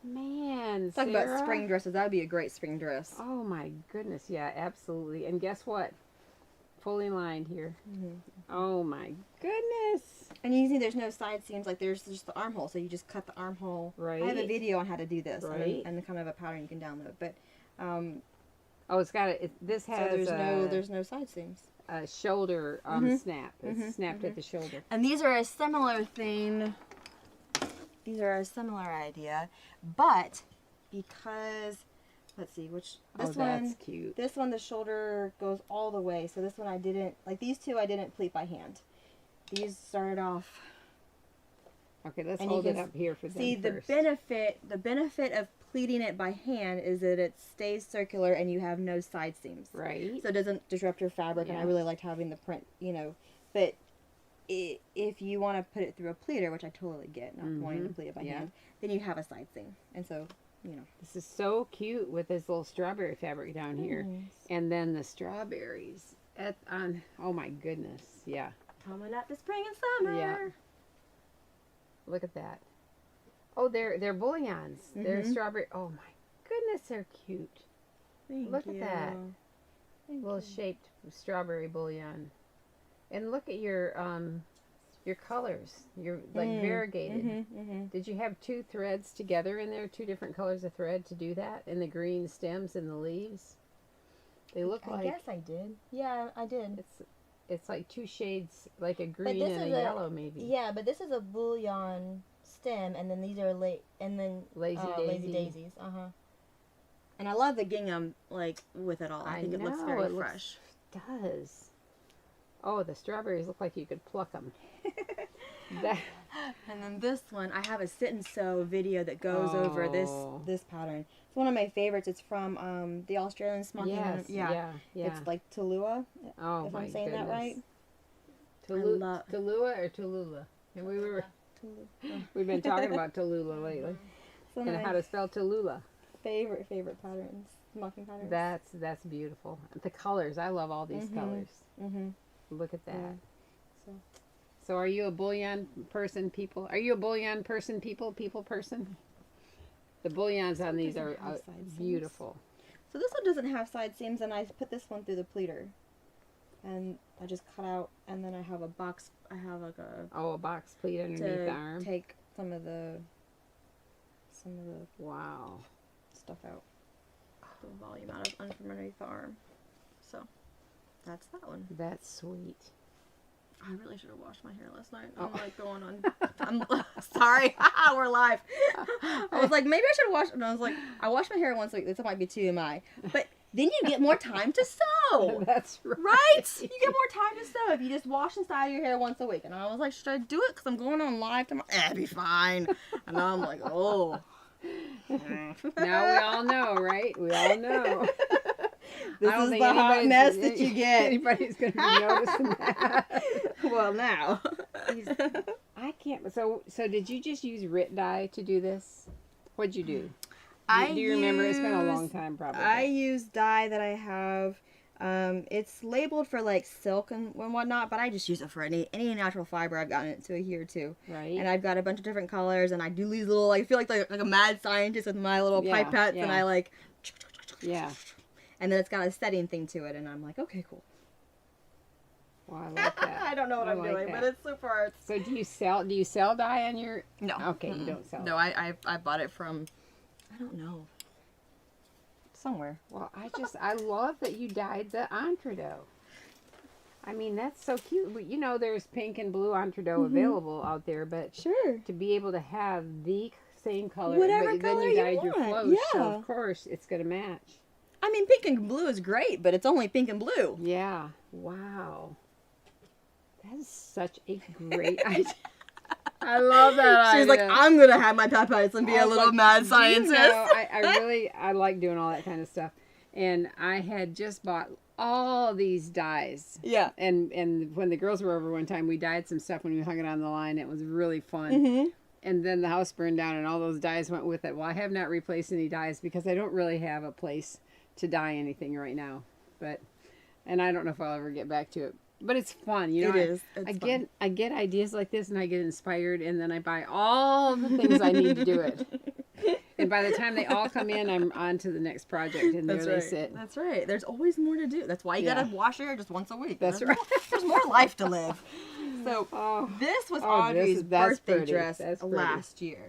Man, Talk Sarah. about spring dresses. That would be a great spring dress. Oh my goodness, yeah, absolutely. And guess what? Fully lined here. Oh my goodness. And you see, there's no side seams. Like there's just the armhole, so you just cut the armhole. Right. I have a video on how to do this, Right. and kind of a pattern you can download. But Oh, it's got this has so there's no side seams. a shoulder snap. It's snapped at the shoulder. And these are a similar thing. These are a similar idea, but because let's see which this that's one. cute. This one, the shoulder goes all the way. So this one I didn't like. These two I didn't pleat by hand. These started off. Okay, let's and hold you it can up here for them See first. the benefit of pleating it by hand is that it stays circular and you have no side seams. Right. So it doesn't disrupt your fabric. And I Yes. really liked having the print, but. If you want to put it through a pleater, which I totally get, not wanting to pleat it by hand, then you have a side seam, and so This is so cute with this little strawberry fabric down here, and then the strawberries on. Oh my goodness, yeah. coming up to spring and summer. Yeah. Look at that. Oh, they're bullions. They're strawberry. Oh my goodness, they're cute. Look at that. Little shaped strawberry bullion. And look at your colors. You're like variegated. Did you have 2 threads together in there? 2 different colors of thread to do that? And the green stems and the leaves? They look like. I guess I did. Yeah, I did. It's like 2 shades, like a green and a yellow maybe. Yeah, but this is a bullion stem, and then these are Lazy lazy daisies. And I love the gingham with it all. I think it looks very fresh. It does. Oh, the strawberries look like you could pluck them. And then this one, I have a sit and sew video that goes over this pattern. It's one of my favorites. It's from the Australian smocking. Yes, yeah. It's like Tulua. Oh, if my I'm saying goodness. that right. Tallulah or Tallulah? And we've been talking about Tallulah lately. One And of how my to spell Tallulah. favorite patterns, smocking patterns. That's beautiful. The colors, I love all these colors. Look at that. Yeah. So are you a bullion person, people? Are you a bullion person, people person? The bullions on these are beautiful. So this one doesn't have side seams, and I put this one through the pleater. And I just cut out, and then I have a box. I have like a box pleat underneath the arm. Take some of the Wow. stuff out, the volume out of underneath the arm. So that's that one. That's sweet. I really should have washed my hair last night. I'm going on. I'm sorry. We're live. I was like, maybe I should wash. And I was like, I wash my hair once a week. This might be TMI. But then you get more time to sew. That's right. Right? You get more time to sew if you just wash and style your hair once a week. And I was like, should I do it? Because I'm going on live tomorrow. It'd be fine. And now I'm like, oh. Now we all know, right? We all know. This is the hot mess that you get. Anybody's going to be noticing that. Well, now. I can't. So did you just use Rit dye to do this? What'd you do? Do you remember? It's been a long time, probably. I use dye that I have. It's labeled for like silk and whatnot, but I just use it for any natural fiber I've gotten into here too. Right. And I've got a bunch of different colors, and I do these little, like, I feel like a mad scientist with my little pipettes, and I like. Yeah. And then it's got a setting thing to it, and I'm like, okay, cool. Well, I like that. I don't know what I'm doing, but it's super arts. So do you sell dye on your? No. Okay, you don't sell. No, I bought it from, I don't know, somewhere. Well, I love that you dyed the entree. I mean, that's so cute. You know, there's pink and blue entree available out there, but Sure. to be able to have the same color, Whatever but then color you you dyed your want, flows, so yeah. of course it's gonna match. I mean, pink and blue is great, but it's only pink and blue. Yeah. Wow. That is such a great idea. I love that idea. She's like, I'm gonna have my pipettes and be a little mad scientist. You know, I like doing all that kind of stuff. And I had just bought all these dyes. Yeah. And when the girls were over one time, we dyed some stuff when we hung it on the line. It was really fun. Mm-hmm. And then the house burned down and all those dyes went with it. Well, I have not replaced any dyes because I don't really have a place to dye anything right now. And I don't know if I'll ever get back to it. But it's fun, you know. It is. It's fun. I get ideas like this, and I get inspired, and then I buy all the things I need to do it. And by the time they all come in, I'm on to the next project, and there they sit. That's right. There's always more to do. That's why you gotta wash your hair just once a week. That's right. There's more life to live. So this was Audrey's birthday dress last year.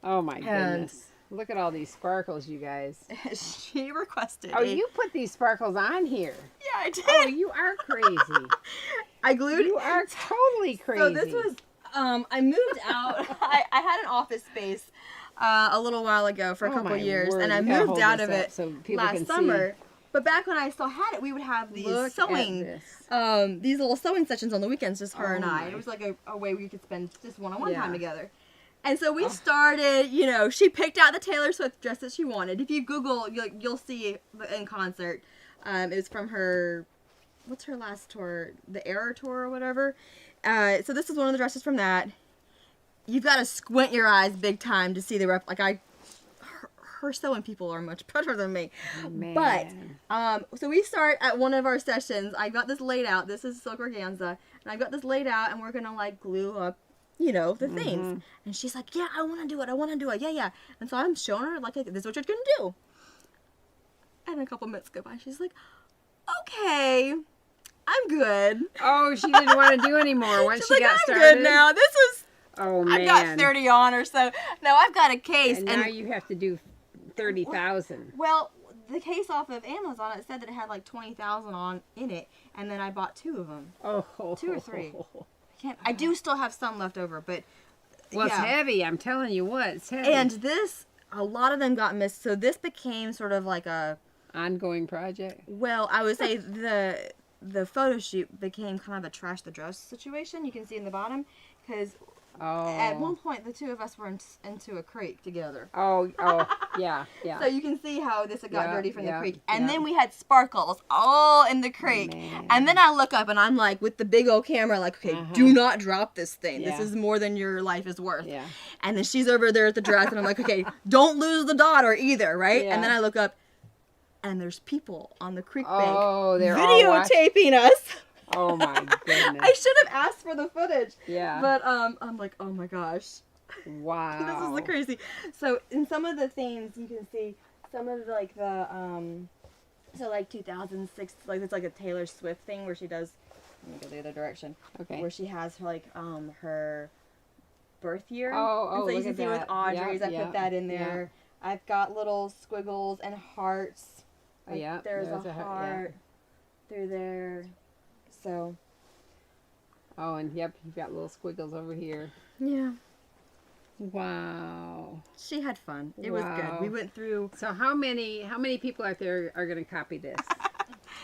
Oh my goodness! Look at all these sparkles, you guys. She requested. Oh, you put these sparkles on here. Yeah, I did. Oh, you are crazy. I glued. You are totally crazy. So this was. I moved out. I had an office space a little while ago for a couple years, and I moved out of it last summer. See. But back when I still had it, we would have these sewing, these little sewing sessions on the weekends, just her and I. It was like a way we could spend just one-on-one time together. And so we started, you know, she picked out the Taylor Swift dress that she wanted. If you Google, you'll see in concert. It was from her, what's her last tour? The Era Tour or whatever. So this is one of the dresses from that. You've got to squint your eyes big time to see the rep. Like her sewing people are much better than me. Oh, man. But, so we start at one of our sessions. I got this laid out. This is silk organza. And I got this laid out, and we're going to, like, glue up, you know, the things. And she's like, yeah, I want to do it. Yeah. And so I'm showing her, like, this is what you're going to do. And a couple minutes go by. She's like, okay, I'm good. Oh, she didn't want to do anymore once she got started. I'm good now. This was, oh, man. I've got 30 on or so. Now I've got a case. And now you have to do 30,000. Well, the case off of Amazon, it said that it had like 20,000 in it. And then I bought 2 of them. Oh. 2 or 3. I do still have some left over, but well, it's heavy. I'm telling you what, it's heavy. And this, a lot of them got missed, so this became sort of like a ongoing project. Well, I would say the photo shoot became kind of a trash the dress situation. You can see in the bottom because at one point the 2 of us were into a creek together. Oh, yeah. So you can see how this had got dirty from the creek. And then we had sparkles all in the creek. Man. And then I look up and I'm like, with the big old camera, like, okay, do not drop this thing. This is more than your life is worth. Yeah. And then she's over there at the dress and I'm like, okay, don't lose the daughter either, right? Yeah. And then I look up and there's people on the creek bank videotaping us. Oh my goodness. I should have asked for the footage. Yeah. But I'm like, oh my gosh. Wow. This is the crazy. So in some of the things you can see some of like the so like 2006, like it's like a Taylor Swift thing where she does, let me go the other direction. Okay. Where she has like her birth year. Oh, and so you can see with Audrey's, I put that in there. Yeah. I've got little squiggles and hearts. Like there's a heart through there. So. Oh, and you've got little squiggles over here. Yeah. Wow. She had fun. It was good. We went through. So how many people out there are going to copy this?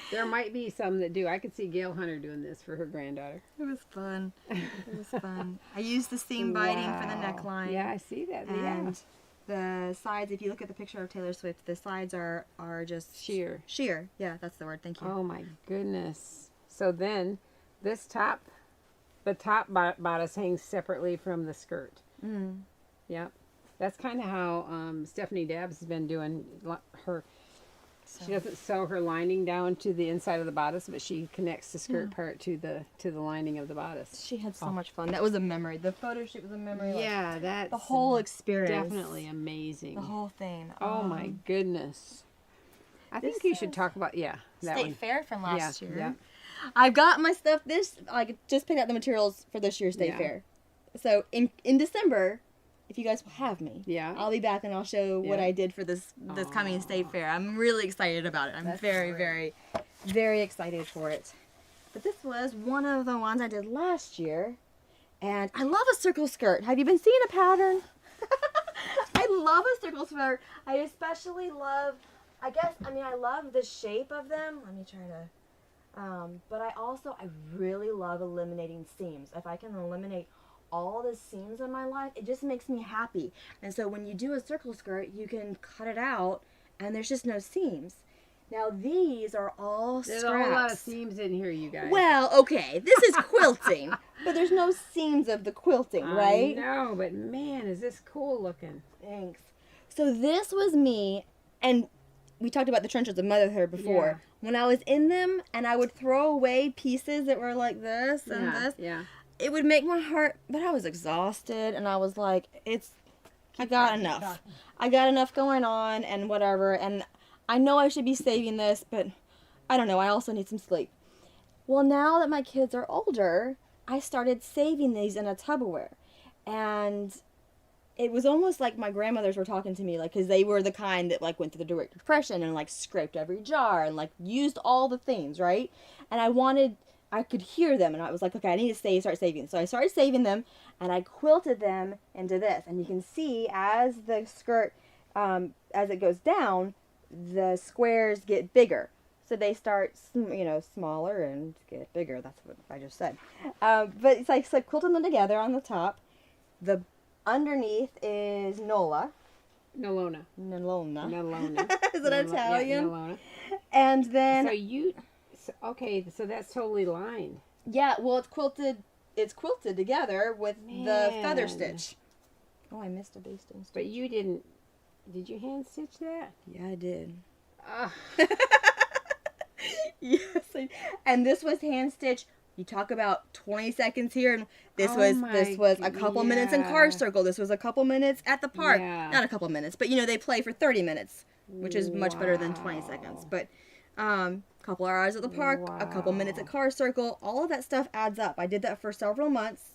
There might be some that do. I could see Gail Hunter doing this for her granddaughter. It was fun. I used the seam biting for the neckline. Yeah, I see that. And the sides, if you look at the picture of Taylor Swift, the sides are just sheer. Sheer. Yeah, that's the word. Thank you. Oh my goodness. So then this top, the top bodice hangs separately from the skirt. Mm. Yep. That's kind of how Stephanie Dabbs has been doing her She doesn't sew her lining down to the inside of the bodice, but she connects the skirt part to the lining of the bodice. She had so much fun. That was a memory. The photo shoot was a memory. Yeah, that's the whole experience. definitely amazing. The whole thing. Oh my goodness. I think you should talk about that State one. Fair from last year. Yeah. I've got my stuff I just picked out the materials for this year's State Fair. So in December, if you guys will have me, I'll be back and I'll show what I did for this coming State Fair. I'm really excited about it. I'm very, very, very excited for it. But this was one of the ones I did last year. And I love a circle skirt. Have you been seeing a pattern? I love a circle skirt. I especially love, I love the shape of them. Let me try to, but I really love eliminating seams. If I can eliminate all the seams in my life, it just makes me happy. And so when you do a circle skirt, you can cut it out and there's just no seams. Now these are all There's scraps. a whole lot of seams in here, you guys. Well, okay, this is quilting, but there's no seams of the quilting, right? No, but man, is this cool looking. Thanks. So this was me, and we talked about the trenches of motherhood before. When I was in them and I would throw away pieces that were like this and this. Yeah. It would make my heart, but I was exhausted, and I was like, I got enough. I got enough going on and whatever, and I know I should be saving this, but I don't know, I also need some sleep. Well, now that my kids are older, I started saving these in a Tupperware, and it was almost like my grandmothers were talking to me, like, because they were the kind that, like, went through the Great Depression and, like, scraped every jar and, like, used all the things, right? And I could hear them, and I was like, okay, I need to start saving. So I started saving them, and I quilted them into this. And you can see as the skirt, as it goes down, the squares get bigger. So they start, smaller and get bigger. That's what I just said. But it's like quilting them together on the top. The underneath is Nolona. Is it Italian? Yeah, Nolona. And then... So that's totally lined. Yeah, well, it's quilted together with the feather stitch. Oh, I missed a basting stitch. But you didn't. Did you hand stitch that? Yeah, I did. Yes. And this was hand stitch. You talk about 20 seconds here, and this was a couple minutes in car circle. This was a couple minutes at the park. Yeah. Not a couple minutes, but they play for 30 minutes, which is much better than 20 seconds. But couple hours at the park, a couple minutes at car circle, all of that stuff adds up. I did that for several months.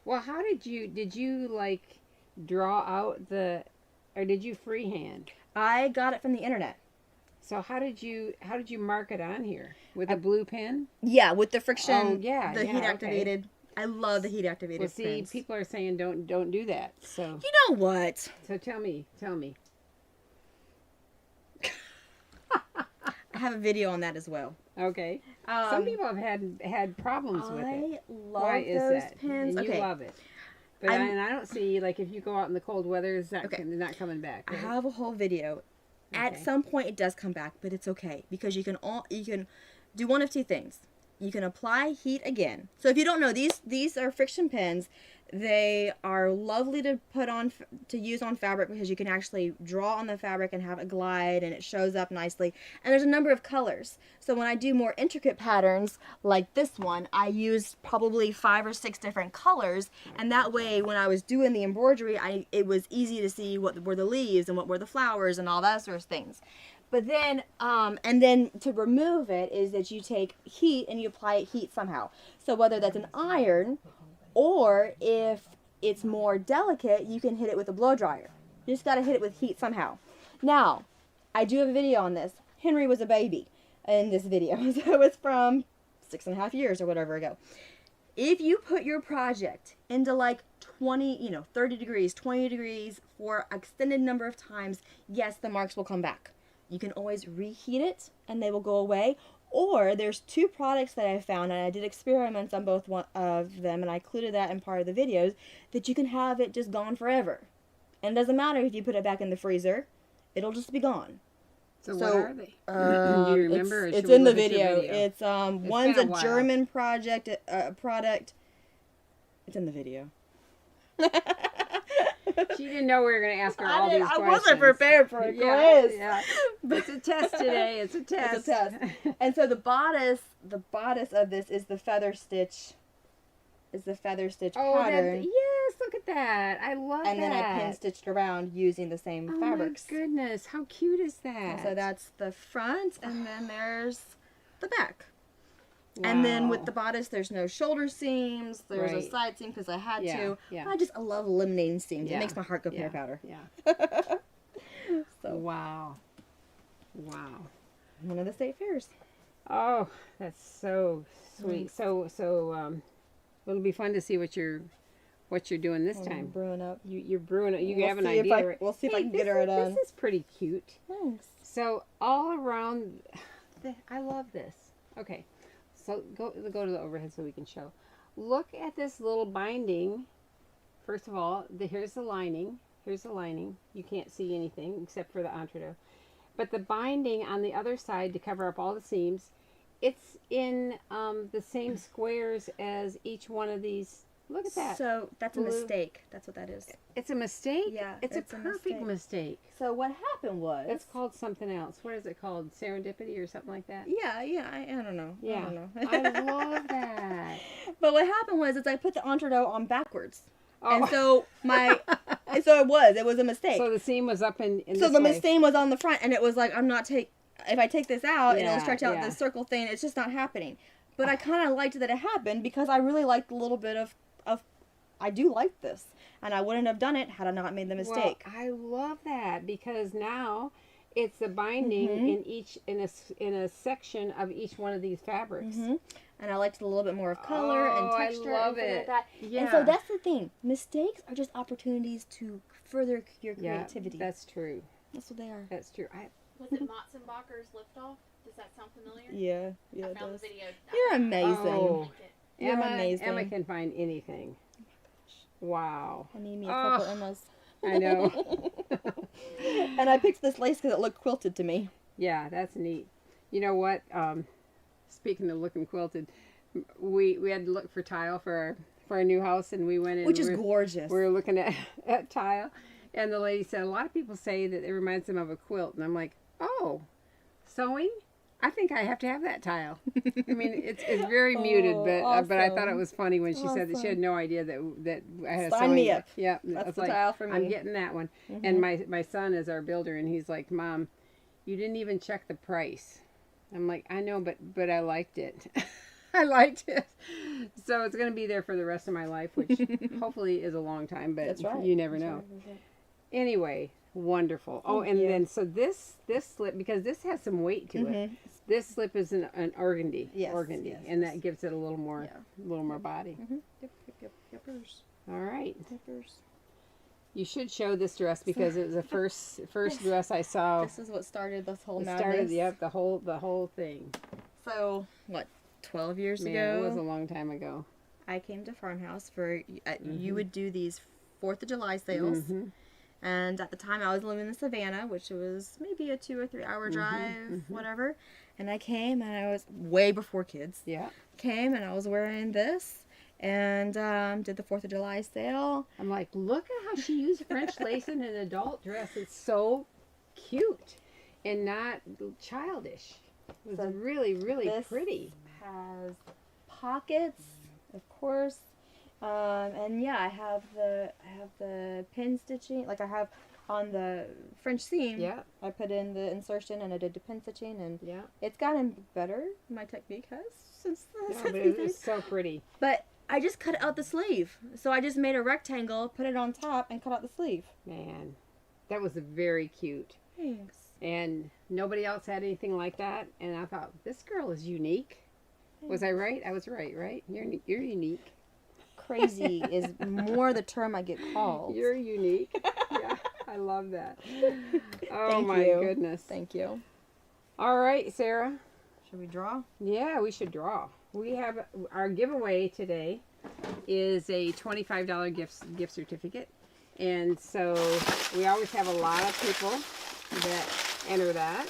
Well, how did you like draw out or did you freehand? I got it from the internet. So how did you mark it on here? With a blue pen? Yeah, with the friction. Oh, yeah. The heat activated. Okay. I love the heat activated Well, see, pens. people are saying don't do that. So you know what? So tell me. I have a video on that as well. Okay. Some people have had problems with it. I love Why is those that? pens. And you Okay. love it. But I don't see, like, if you go out in the cold weather, is that Okay. not coming back? Right? I have a whole video. At Okay. some point, it does come back, but it's okay because you can do one of two things. You can apply heat again. So if you don't know, these are friction pens. They are lovely to put on to use on fabric because you can actually draw on the fabric and have it glide and it shows up nicely. And there's a number of colors. So when I do more intricate patterns like this one, I used probably 5 or 6 different colors, and that way when I was doing the embroidery, it was easy to see what were the leaves and what were the flowers and all that sort of things. But then, and then to remove it is that you take heat and you apply heat somehow. So whether that's an iron, or if it's more delicate, you can hit it with a blow dryer. You just got to hit it with heat somehow. Now, I do have a video on this. Henry was a baby in this video. So it was from 6.5 years or whatever ago. If you put your project into like 30 degrees, 20 degrees for an extended number of times, yes, the marks will come back. You can always reheat it and they will go away. Or there's 2 products that I found, and I did experiments on both one of them, and I included that in part of the videos, that you can have it just gone forever. And it doesn't matter if you put it back in the freezer, it'll just be gone. So what are they? Do you remember? It's in the video. It's one's a German product. It's in the video. She didn't know we were going to ask her all these questions. I wasn't prepared for a quiz. Yeah. It's a test today. It's a test. It's a test. And so the bodice of this is the feather stitch. Pattern. Yes, look at that. I love that. And then I pin stitched around using the same fabrics. Oh my goodness, how cute is that? So that's the front, and then there's the back. Wow. And then with the bodice, there's no shoulder seams. There's a side seam because I had to. Yeah. I love eliminating seams. It makes my heart go pitter patter. Yeah. So wow. One of the state fairs. Oh, that's so sweet. So it'll be fun to see what you're doing this time. Brewing up. You're brewing it. You have an idea, right? We'll see if I can get her done. This is pretty cute. Thanks. So all around, I love this. Okay, so go to the overhead so we can show. Look at this little binding. First of all, here's the lining. Here's the lining. You can't see anything except for the entree. But the binding on the other side to cover up all the seams, it's in the same squares as each one of these. Look at that. So that's a mistake. That's what that is. It's a mistake? Yeah. It's a perfect mistake. So what happened was... It's called something else. What is it called? Serendipity or something like that? Yeah, I don't know. Yeah. I don't know. I love that. But what happened was I put the entree on backwards. Oh. And so it was a mistake. So the seam was up in so this the way. seam was on the front, and it was like, if I take this out and it'll stretch out this circle thing, it's just not happening. But I kind of liked that it happened because I really liked a little bit of I do like this, and I wouldn't have done it had I not made the mistake. Well, I love that because now it's the binding in a section of each one of these fabrics. And I liked a little bit more of color and texture. I love and it. like that. Yeah. And so that's the thing. Mistakes are just opportunities to further your creativity. That's true. That's what they are. That's true. Was it Matzenbacher's Liftoff? Does that sound familiar? Yeah, I it found does. the video. You're amazing. Oh. You're amazing. Emma can find anything. Wow. I need me a couple Emmas. I know. And I picked this lace because it looked quilted to me. Yeah, that's neat. You know what? Speaking of looking quilted, we had to look for tile for our new house, and we went in. Which is gorgeous. We were looking at tile, and the lady said a lot of people say that it reminds them of a quilt, and I'm like, oh, sewing? I think I have to have that tile. I mean, it's very muted, but I thought it was funny when she said that she had no idea that I had a sewing. Sign me up. Yeah, That's the tile for me. I'm getting that one. And my son is our builder, and he's like, Mom, you didn't even check the price. I'm like, I know, but I liked it. I liked it. So it's going to be there for the rest of my life, which hopefully is a long time, but That's right. You never know. Right. Anyway, wonderful. Oh, and then so this slip, because this has some weight to it. This slip is an organdy. Yes, Organdy, yes, and that gives it a little more body. Yippers. All right. Yippers. You should show this dress because it was the first dress I saw. This is what started this whole It madness. started, the whole thing. So, what, 12 years Man, ago? it was a long time ago. I came to Farmhouse for, you would do these 4th of July sales. And at the time I was living in Savannah, which was maybe a 2 or 3 hour drive, whatever. And I came and I was way before kids. Yeah. Came and I was wearing this and did the 4th of July sale. I'm like, look at how she used French lace in an adult dress. It's so cute and not childish. It was really, really pretty. Has pockets, of course. And yeah, I have the pin stitching, like I have on the French seam. Yeah. I put in the insertion and I did the pin stitching, and Yeah. it's gotten better. My technique has since But it's so pretty. But I just cut out the sleeve. So I just made a rectangle, put it on top, and cut out the sleeve. Man, that was very cute. Thanks. And nobody else had anything like that. And I thought, this girl is unique. Was I right? I was right? You're unique. Crazy is more the term I get called. You're unique. Yeah, I love that. Oh Thank my you. goodness. Thank you. All right, Sarah. Should we draw? Yeah, we should draw. We have our giveaway today is a $25 gift certificate. And so we always have a lot of people that enter that.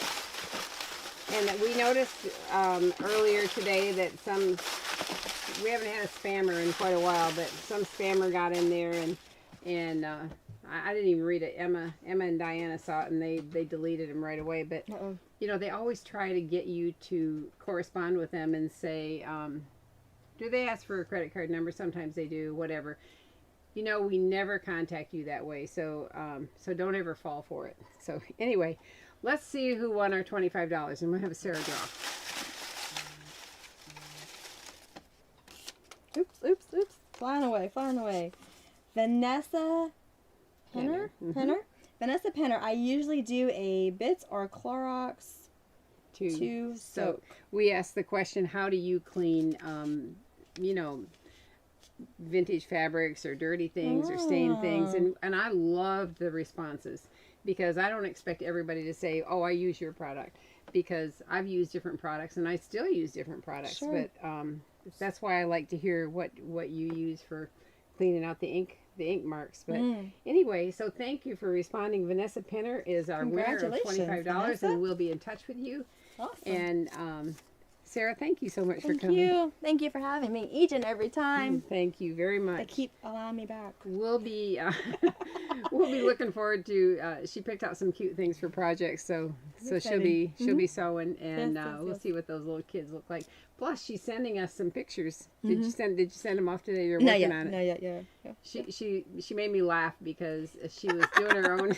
And we noticed earlier today that we haven't had a spammer in quite a while, but some spammer got in there and I didn't even read it. Emma and Diana saw it, and they deleted them right away. But Uh-oh. you know, they always try to get you to correspond with them and say, do they ask for a credit card number? Sometimes they do. Whatever. You know, we never contact you that way, so so don't ever fall for it. So anyway, let's see who won our $25, and we'll have Sarah draw. Oops. Flying away. Vanessa Penner? Mhm. Vanessa Penner. I usually do a Bits or Clorox to soak. We asked the question, how do you clean, you know, vintage fabrics or dirty things or stained things? And I loved the responses, because I don't expect everybody to say, oh, I use your product, because I've used different products and I still use different products. Sure. But that's why I like to hear what you use for cleaning out the ink marks. But anyway, so thank you for responding. Vanessa Penner is our winner of $25, Vanessa. and we'll be in touch with you. Awesome. And Sarah, thank you so much for Thank coming. you. Thank you for having me each and every time. Thank you very much. They keep allowing me back. We'll be we'll be looking forward to. She picked out some cute things for projects, so she'll be sewing, and we'll see what those little kids look like. Plus, she's sending us some pictures. Did you send them off today? You're working on it. Not yet. Yeah. She made me laugh because she was doing her own.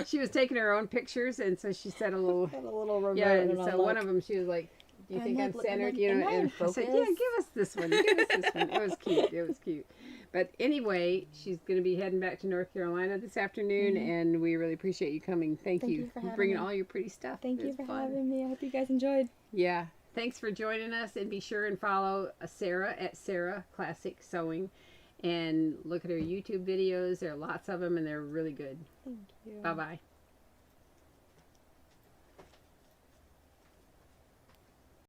She was taking her own pictures, and so she said a little. Got a little remote. Yeah, and so one of them, she was like, do you think I'm centered? You know, and I said, yeah, give us this one. Give us this one. It was cute. But anyway, she's going to be heading back to North Carolina this afternoon, and we really appreciate you coming. Thank you for bringing having me. all your pretty stuff. Thank you It's for fun. having me. I hope you guys enjoyed. Yeah. Thanks for joining us, and be sure and follow Sarah at Sarah Classic Sewing, and look at her YouTube videos. There are lots of them, and they're really good. Thank you. Bye-bye.